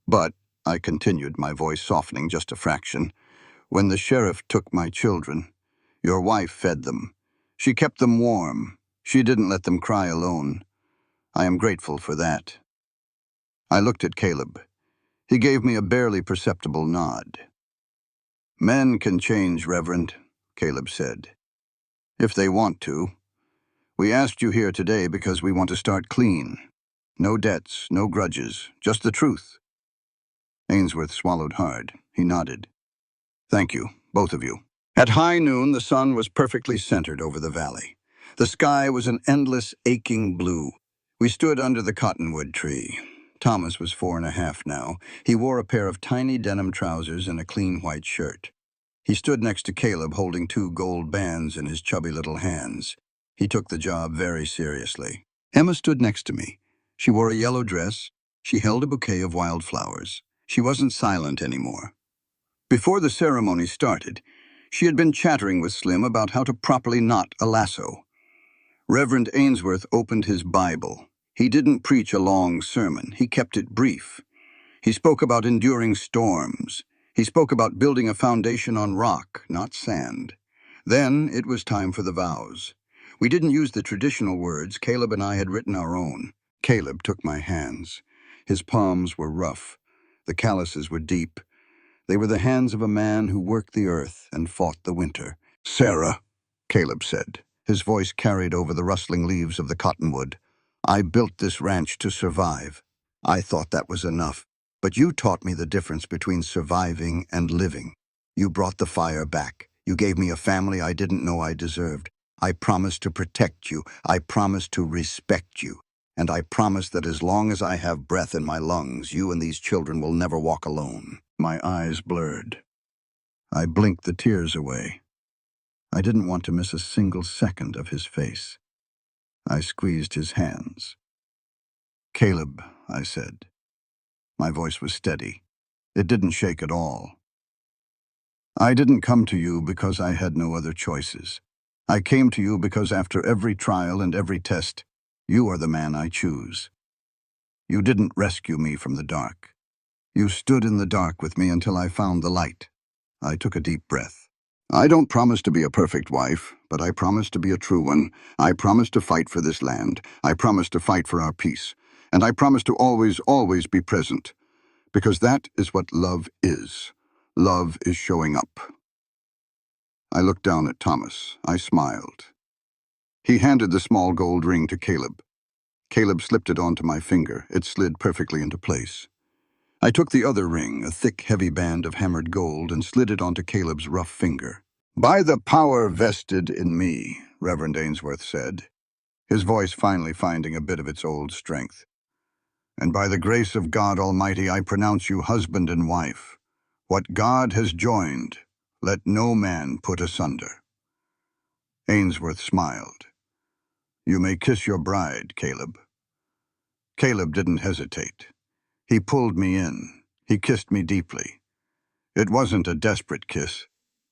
But," I continued, my voice softening just a fraction, "when the sheriff took my children, your wife fed them. She kept them warm. She didn't let them cry alone. I am grateful for that." I looked at Caleb. He gave me a barely perceptible nod. "Men can change, Reverend," Caleb said. "If they want to. We asked you here today because we want to start clean. No debts, no grudges, just the truth." Ainsworth swallowed hard. He nodded. "Thank you, both of you." At high noon, the sun was perfectly centered over the valley. The sky was an endless, aching blue. We stood under the cottonwood tree. Thomas was 4.5 now. He wore a pair of tiny denim trousers and a clean white shirt. He stood next to Caleb holding 2 gold bands in his chubby little hands. He took the job very seriously. Emma stood next to me. She wore a yellow dress. She held a bouquet of wildflowers. She wasn't silent anymore. Before the ceremony started, she had been chattering with Slim about how to properly knot a lasso. Reverend Ainsworth opened his Bible. He didn't preach a long sermon. He kept it brief. He spoke about enduring storms. He spoke about building a foundation on rock, not sand. Then it was time for the vows. We didn't use the traditional words. Caleb and I had written our own. Caleb took my hands. His palms were rough. The calluses were deep. They were the hands of a man who worked the earth and fought the winter. "Sarah," Caleb said. His voice carried over the rustling leaves of the cottonwood. "I built this ranch to survive. I thought that was enough. But you taught me the difference between surviving and living. You brought the fire back. You gave me a family I didn't know I deserved. I promised to protect you. I promised to respect you. And I promise that as long as I have breath in my lungs, you and these children will never walk alone." My eyes blurred. I blinked the tears away. I didn't want to miss a single second of his face. I squeezed his hands. "Caleb," I said. My voice was steady. It didn't shake at all. "I didn't come to you because I had no other choices. I came to you because after every trial and every test, you are the man I choose. You didn't rescue me from the dark. You stood in the dark with me until I found the light." I took a deep breath. "I don't promise to be a perfect wife, but I promise to be a true one. I promise to fight for this land. I promise to fight for our peace. And I promise to always, always be present. Because that is what love is. Love is showing up." I looked down at Thomas. I smiled. He handed the small gold ring to Caleb. Caleb slipped it onto my finger. It slid perfectly into place. I took the other ring, a thick, heavy band of hammered gold, and slid it onto Caleb's rough finger. "By the power vested in me," Reverend Ainsworth said, his voice finally finding a bit of its old strength. "And by the grace of God Almighty, I pronounce you husband and wife. What God has joined, let no man put asunder." Ainsworth smiled. "You may kiss your bride, Caleb." Caleb didn't hesitate. He pulled me in. He kissed me deeply. It wasn't a desperate kiss.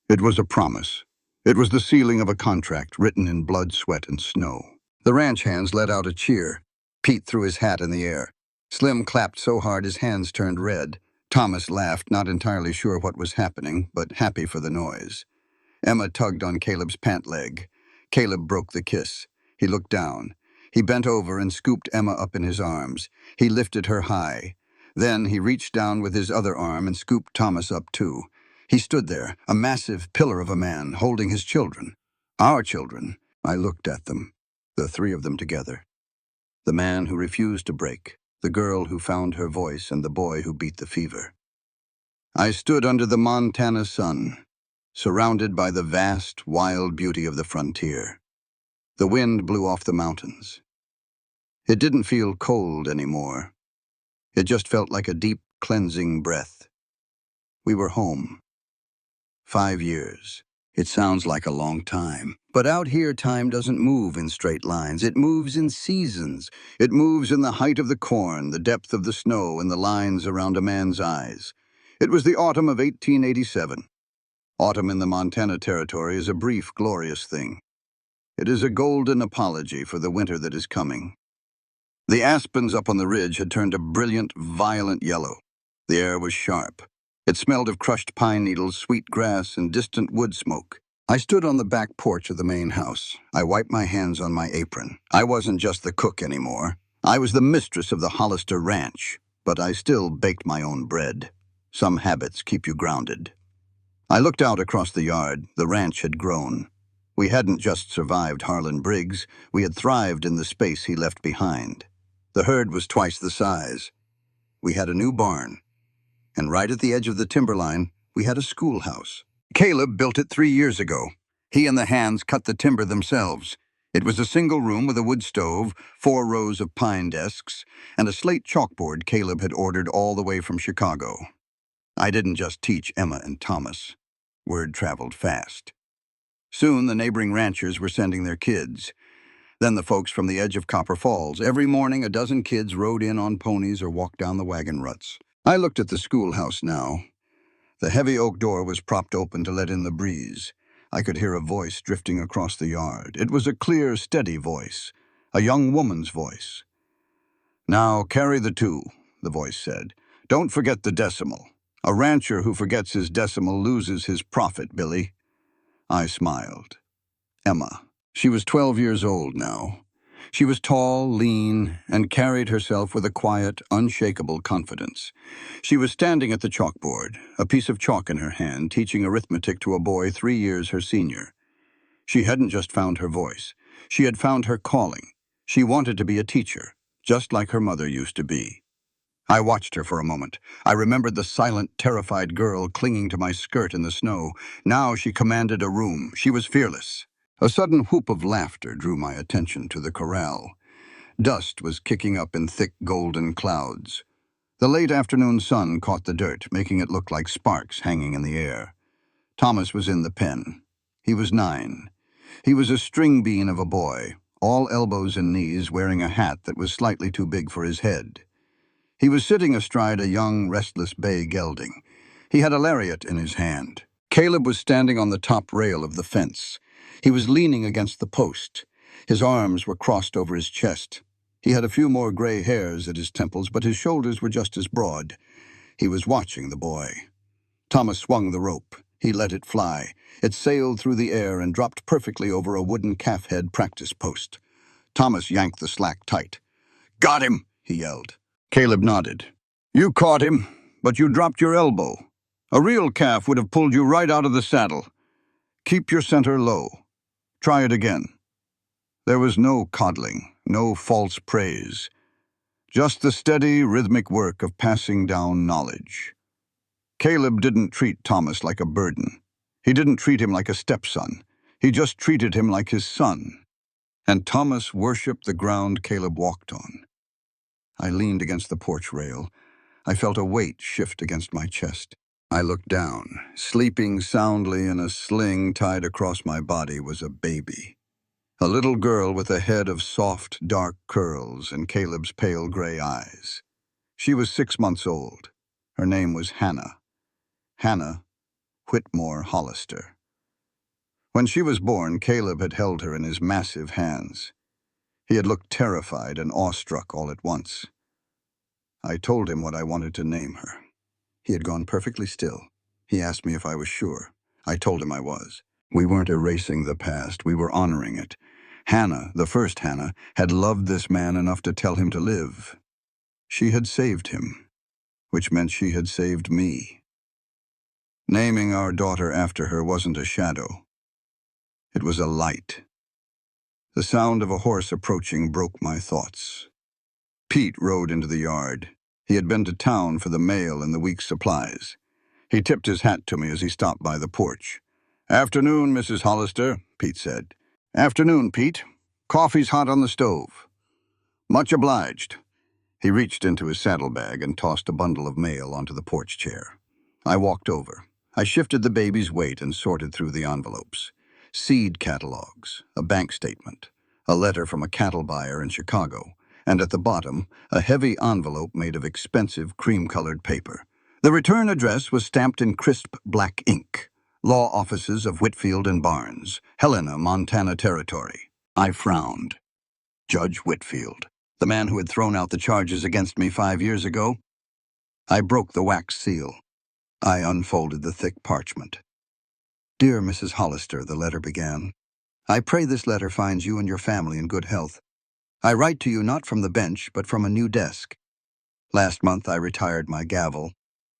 It was a promise. It was the sealing of a contract written in blood, sweat, and snow. The ranch hands let out a cheer. Pete threw his hat in the air. Slim clapped so hard his hands turned red. Thomas laughed, not entirely sure what was happening, but happy for the noise. Emma tugged on Caleb's pant leg. Caleb broke the kiss. He looked down. He bent over and scooped Emma up in his arms. He lifted her high. Then he reached down with his other arm and scooped Thomas up too. He stood there, a massive pillar of a man, holding his children. Our children. I looked at them, the 3 of them together. The man who refused to break, the girl who found her voice, and the boy who beat the fever. I stood under the Montana sun, surrounded by the vast, wild beauty of the frontier. The wind blew off the mountains. It didn't feel cold anymore. It just felt like a deep, cleansing breath. We were home. 5 years. It sounds like a long time. But out here, time doesn't move in straight lines. It moves in seasons. It moves in the height of the corn, the depth of the snow, and the lines around a man's eyes. It was the autumn of 1887. Autumn in the Montana Territory is a brief, glorious thing. It is a golden apology for the winter that is coming. The aspens up on the ridge had turned a brilliant, violent yellow. The air was sharp. It smelled of crushed pine needles, sweet grass, and distant wood smoke. I stood on the back porch of the main house. I wiped my hands on my apron. I wasn't just the cook anymore. I was the mistress of the Hollister Ranch, but I still baked my own bread. Some habits keep you grounded. I looked out across the yard. The ranch had grown. We hadn't just survived Harlan Briggs. We had thrived in the space he left behind. The herd was twice the size. We had a new barn. And right at the edge of the timberline, we had a schoolhouse. Caleb built it 3 years ago. He and the hands cut the timber themselves. It was a single room with a wood stove, 4 rows of pine desks, and a slate chalkboard Caleb had ordered all the way from Chicago. I didn't just teach Emma and Thomas. Word traveled fast. Soon the neighboring ranchers were sending their kids. Then the folks from the edge of Copper Falls. Every morning a dozen kids rode in on ponies or walked down the wagon ruts. I looked at the schoolhouse now. The heavy oak door was propped open to let in the breeze. I could hear a voice drifting across the yard. It was a clear, steady voice, a young woman's voice. "Now carry the 2, the voice said. "Don't forget the decimal. A rancher who forgets his decimal loses his profit, Billy." I smiled. Emma. She was 12 years old now. She was tall, lean, and carried herself with a quiet, unshakable confidence. She was standing at the chalkboard, a piece of chalk in her hand, teaching arithmetic to a boy 3 years her senior. She hadn't just found her voice. She had found her calling. She wanted to be a teacher, just like her mother used to be. I watched her for a moment. I remembered the silent, terrified girl clinging to my skirt in the snow. Now she commanded a room. She was fearless. A sudden whoop of laughter drew my attention to the corral. Dust was kicking up in thick golden clouds. The late afternoon sun caught the dirt, making it look like sparks hanging in the air. Thomas was in the pen. He was 9. He was a string bean of a boy, all elbows and knees, wearing a hat that was slightly too big for his head. He was sitting astride a young, restless bay gelding. He had a lariat in his hand. Caleb was standing on the top rail of the fence. He was leaning against the post. His arms were crossed over his chest. He had a few more gray hairs at his temples, but his shoulders were just as broad. He was watching the boy. Thomas swung the rope. He let it fly. It sailed through the air and dropped perfectly over a wooden calf-head practice post. Thomas yanked the slack tight. "Got him!" he yelled. Caleb nodded. "You caught him, but you dropped your elbow. A real calf would have pulled you right out of the saddle. Keep your center low. Try it again." There was no coddling, no false praise. Just the steady, rhythmic work of passing down knowledge. Caleb didn't treat Thomas like a burden. He didn't treat him like a stepson. He just treated him like his son. And Thomas worshipped the ground Caleb walked on. I leaned against the porch rail. I felt a weight shift against my chest. I looked down. Sleeping soundly in a sling tied across my body was a baby. A little girl with a head of soft, dark curls and Caleb's pale gray eyes. She was 6 months old. Her name was Hannah. Hannah Whitmore Hollister. When she was born, Caleb had held her in his massive hands. He had looked terrified and awestruck all at once. I told him what I wanted to name her. He had gone perfectly still. He asked me if I was sure. I told him I was. We weren't erasing the past, we were honoring it. Hannah, the first Hannah, had loved this man enough to tell him to live. She had saved him, which meant she had saved me. Naming our daughter after her wasn't a shadow. It was a light. The sound of a horse approaching broke my thoughts. Pete rode into the yard. He had been to town for the mail and the week's supplies. He tipped his hat to me as he stopped by the porch. "Afternoon, Mrs. Hollister," Pete said. "Afternoon, Pete. Coffee's hot on the stove." "Much obliged." He reached into his saddlebag and tossed a bundle of mail onto the porch chair. I walked over. I shifted the baby's weight and sorted through the envelopes. Seed catalogs, a bank statement, a letter from a cattle buyer in Chicago, and at the bottom, a heavy envelope made of expensive cream-colored paper. The return address was stamped in crisp black ink. Law offices of Whitfield and Barnes, Helena, Montana Territory. I frowned. Judge Whitfield, the man who had thrown out the charges against me 5 years ago. I broke the wax seal. I unfolded the thick parchment. "Dear Mrs. Hollister," the letter began, "I pray this letter finds you and your family in good health. I write to you not from the bench, but from a new desk. Last month I retired my gavel.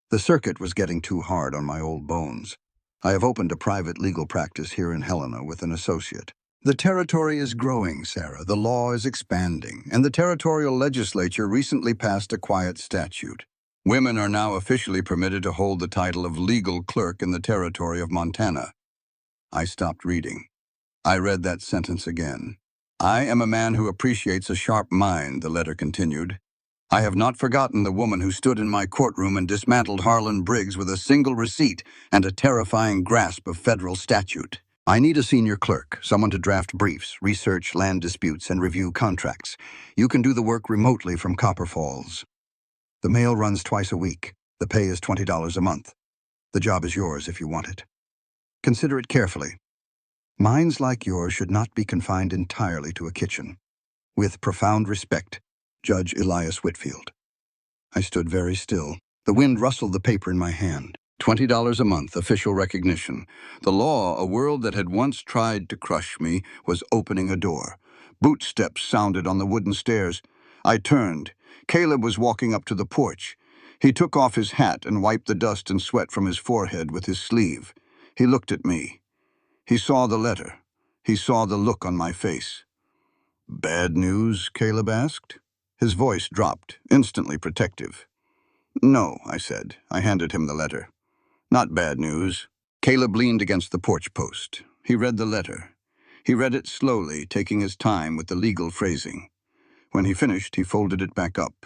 The circuit was getting too hard on my old bones. I have opened a private legal practice here in Helena with an associate. The territory is growing, Sarah. The law is expanding, and the territorial legislature recently passed a quiet statute. Women are now officially permitted to hold the title of legal clerk in the territory of Montana." I stopped reading. I read that sentence again. "I am a man who appreciates a sharp mind," the letter continued. I have not forgotten the woman who stood in my courtroom and dismantled Harlan Briggs with a single receipt and a terrifying grasp of federal statute. I need a senior clerk, someone to draft briefs, research land disputes, and review contracts. You can do the work remotely from Copper Falls. The mail runs twice a week. The pay is $20 a month. The job is yours if you want it. Consider it carefully. Minds like yours should not be confined entirely to a kitchen. With profound respect, Judge Elias Whitfield. I stood very still. The wind rustled the paper in my hand. $20 a month, official recognition. The law, a world that had once tried to crush me, was opening a door. Boot steps sounded on the wooden stairs. I turned. Caleb was walking up to the porch. He took off his hat and wiped the dust and sweat from his forehead with his sleeve. He looked at me. He saw the letter. He saw the look on my face. "Bad news?" Caleb asked. His voice dropped, instantly protective. "No," I said. I handed him the letter. "Not bad news." Caleb leaned against the porch post. He read the letter. He read it slowly, taking his time with the legal phrasing. When he finished, he folded it back up.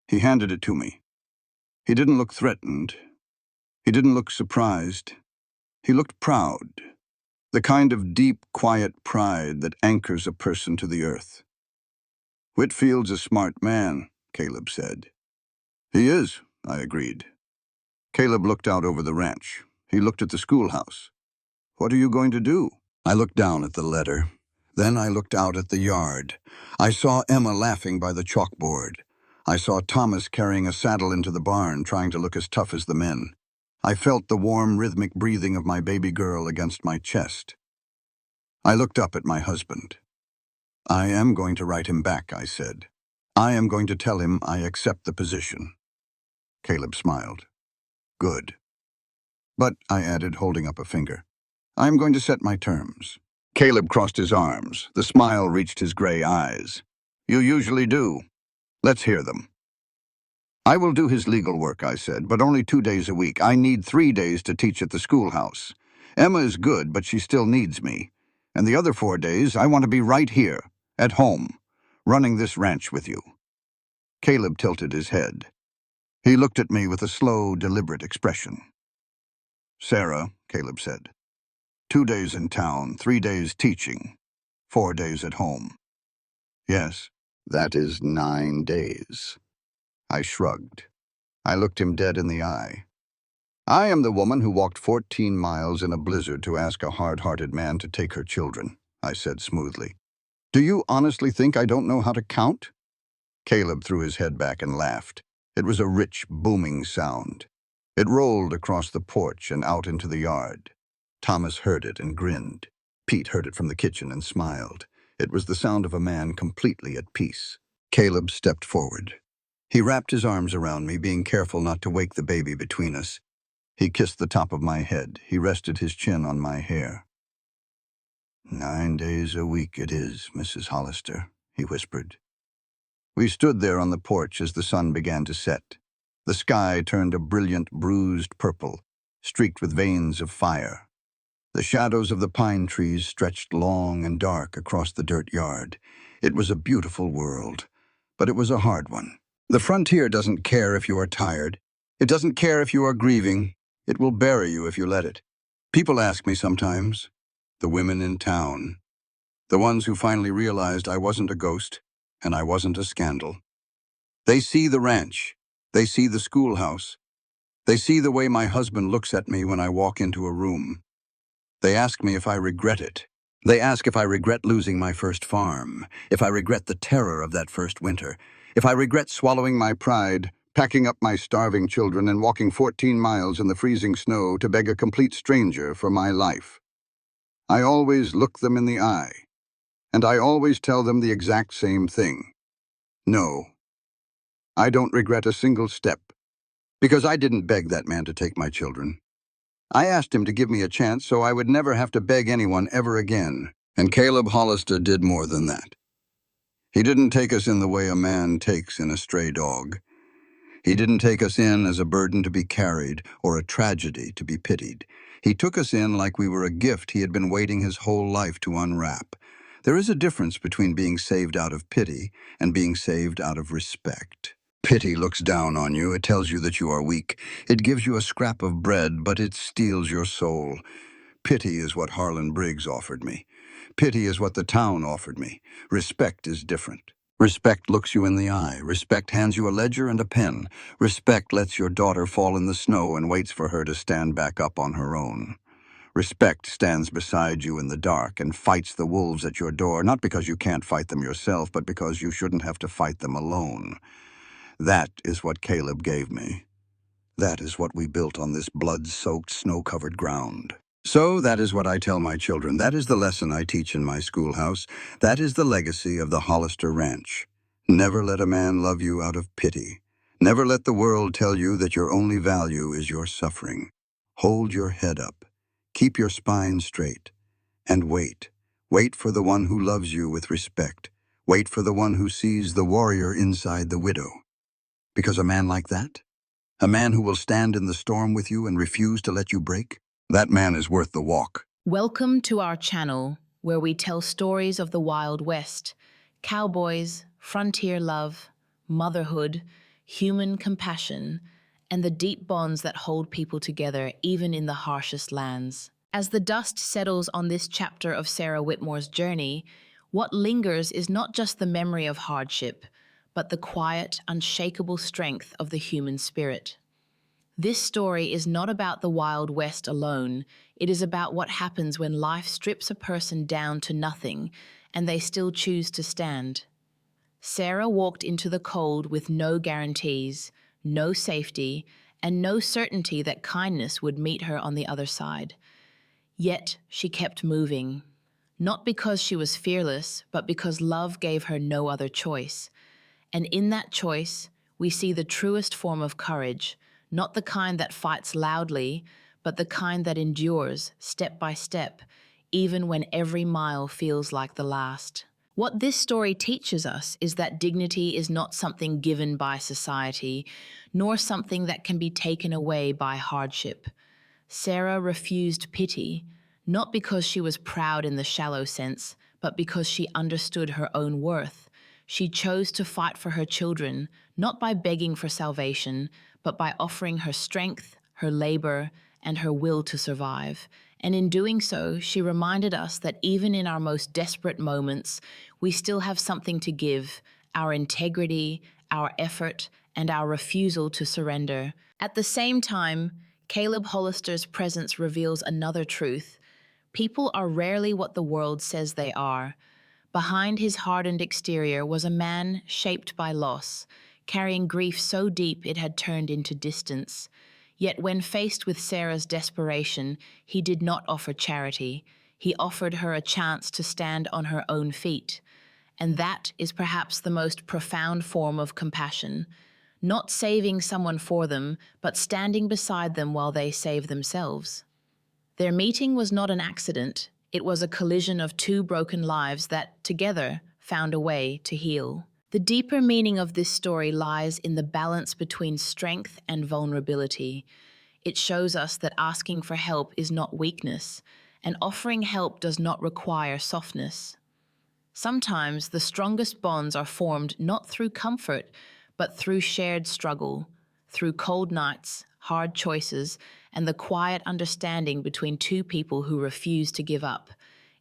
He handed it to me. He didn't look threatened. He didn't look surprised. He looked proud. The kind of deep, quiet pride that anchors a person to the earth. "Whitfield's a smart man," Caleb said. "He is," I agreed. Caleb looked out over the ranch. He looked at the schoolhouse. "What are you going to do?" I looked down at the letter. Then I looked out at the yard. I saw Emma laughing by the chalkboard. I saw Thomas carrying a saddle into the barn, trying to look as tough as the men. I felt the warm, rhythmic breathing of my baby girl against my chest. I looked up at my husband. "I am going to write him back," I said. "I am going to tell him I accept the position." Caleb smiled. "Good. But," I added, holding up a finger, "I am going to set my terms." Caleb crossed his arms. The smile reached his gray eyes. "You usually do. Let's hear them." "I will do his legal work," I said, "but only 2 days a week. I need 3 days to teach at the schoolhouse. Emma is good, but she still needs me. And the other 4 days, I want to be right here, at home, running this ranch with you." Caleb tilted his head. He looked at me with a slow, deliberate expression. "Sarah," Caleb said, 2 days in town, 3 days teaching, 4 days at home. "Yes, that is 9 days." I shrugged. I looked him dead in the eye. "I am the woman who walked 14 miles in a blizzard to ask a hard-hearted man to take her children," I said smoothly. "Do you honestly think I don't know how to count?" Caleb threw his head back and laughed. It was a rich, booming sound. It rolled across the porch and out into the yard. Thomas heard it and grinned. Pete heard it from the kitchen and smiled. It was the sound of a man completely at peace. Caleb stepped forward. He wrapped his arms around me, being careful not to wake the baby between us. He kissed the top of my head. He rested his chin on my hair. "9 days a week it is, Mrs. Hollister," he whispered. We stood there on the porch as the sun began to set. The sky turned a brilliant, bruised purple, streaked with veins of fire. The shadows of the pine trees stretched long and dark across the dirt yard. It was a beautiful world, but it was a hard one. The frontier doesn't care if you are tired. It doesn't care if you are grieving. It will bury you if you let it. People ask me sometimes, the women in town, the ones who finally realized I wasn't a ghost and I wasn't a scandal. They see the ranch. They see the schoolhouse. They see the way my husband looks at me when I walk into a room. They ask me if I regret it. They ask if I regret losing my first farm, if I regret the terror of that first winter, if I regret swallowing my pride, packing up my starving children and walking 14 miles in the freezing snow to beg a complete stranger for my life. I always look them in the eye, and I always tell them the exact same thing. No, I don't regret a single step, because I didn't beg that man to take my children. I asked him to give me a chance so I would never have to beg anyone ever again, and Caleb Hollister did more than that. He didn't take us in the way a man takes in a stray dog. He didn't take us in as a burden to be carried or a tragedy to be pitied. He took us in like we were a gift he had been waiting his whole life to unwrap. There is a difference between being saved out of pity and being saved out of respect. Pity looks down on you. It tells you that you are weak. It gives you a scrap of bread, but it steals your soul. Pity is what Harlan Briggs offered me. Pity is what the town offered me. Respect is different. Respect looks you in the eye. Respect hands you a ledger and a pen. Respect lets your daughter fall in the snow and waits for her to stand back up on her own. Respect stands beside you in the dark and fights the wolves at your door, not because you can't fight them yourself, but because you shouldn't have to fight them alone. That is what Caleb gave me. That is what we built on this blood-soaked, snow-covered ground. So that is what I tell my children. That is the lesson I teach in my schoolhouse. That is the legacy of the Hollister Ranch. Never let a man love you out of pity. Never let the world tell you that your only value is your suffering. Hold your head up. Keep your spine straight. And wait. Wait for the one who loves you with respect. Wait for the one who sees the warrior inside the widow. Because a man like that, a man who will stand in the storm with you and refuse to let you break, that man is worth the walk. Welcome to our channel, where we tell stories of the Wild West, cowboys, frontier love, motherhood, human compassion, and the deep bonds that hold people together even in the harshest lands. As the dust settles on this chapter of Sarah Whitmore's journey, what lingers is not just the memory of hardship, but the quiet, unshakable strength of the human spirit. This story is not about the Wild West alone. It is about what happens when life strips a person down to nothing and they still choose to stand. Sarah walked into the cold with no guarantees, no safety, and no certainty that kindness would meet her on the other side. Yet she kept moving, not because she was fearless, but because love gave her no other choice. And in that choice, we see the truest form of courage, not the kind that fights loudly, but the kind that endures step by step, even when every mile feels like the last. What this story teaches us is that dignity is not something given by society, nor something that can be taken away by hardship. Sarah refused pity, not because she was proud in the shallow sense, but because she understood her own worth. She chose to fight for her children, not by begging for salvation, but by offering her strength, her labor, and her will to survive. And in doing so, she reminded us that even in our most desperate moments, we still have something to give: our integrity, our effort, and our refusal to surrender. At the same time, Caleb Hollister's presence reveals another truth. People are rarely what the world says they are. Behind his hardened exterior was a man shaped by loss, carrying grief so deep it had turned into distance. Yet when faced with Sarah's desperation, he did not offer charity. He offered her a chance to stand on her own feet. And that is perhaps the most profound form of compassion. Not saving someone for them, but standing beside them while they save themselves. Their meeting was not an accident. It was a collision of two broken lives that, together, found a way to heal. The deeper meaning of this story lies in the balance between strength and vulnerability. It shows us that asking for help is not weakness, and offering help does not require softness. Sometimes the strongest bonds are formed not through comfort, but through shared struggle, through cold nights, hard choices, and the quiet understanding between two people who refuse to give up.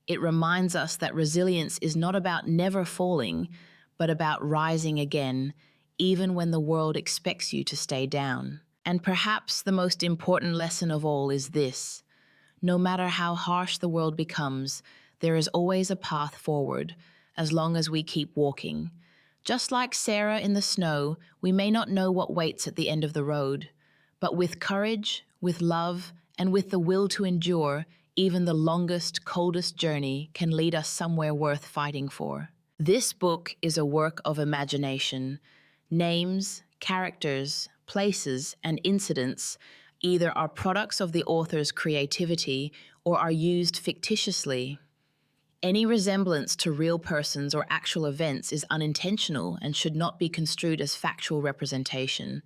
It reminds us that resilience is not about never falling, but about rising again, even when the world expects you to stay down. And perhaps the most important lesson of all is this: no matter how harsh the world becomes, there is always a path forward, as long as we keep walking. Just like Sarah in the snow, we may not know what waits at the end of the road, but with courage, with love, and with the will to endure, even the longest, coldest journey can lead us somewhere worth fighting for. This book is a work of imagination. Names, characters, places, and incidents either are products of the author's creativity or are used fictitiously. Any resemblance to real persons or actual events is unintentional and should not be construed as factual representation.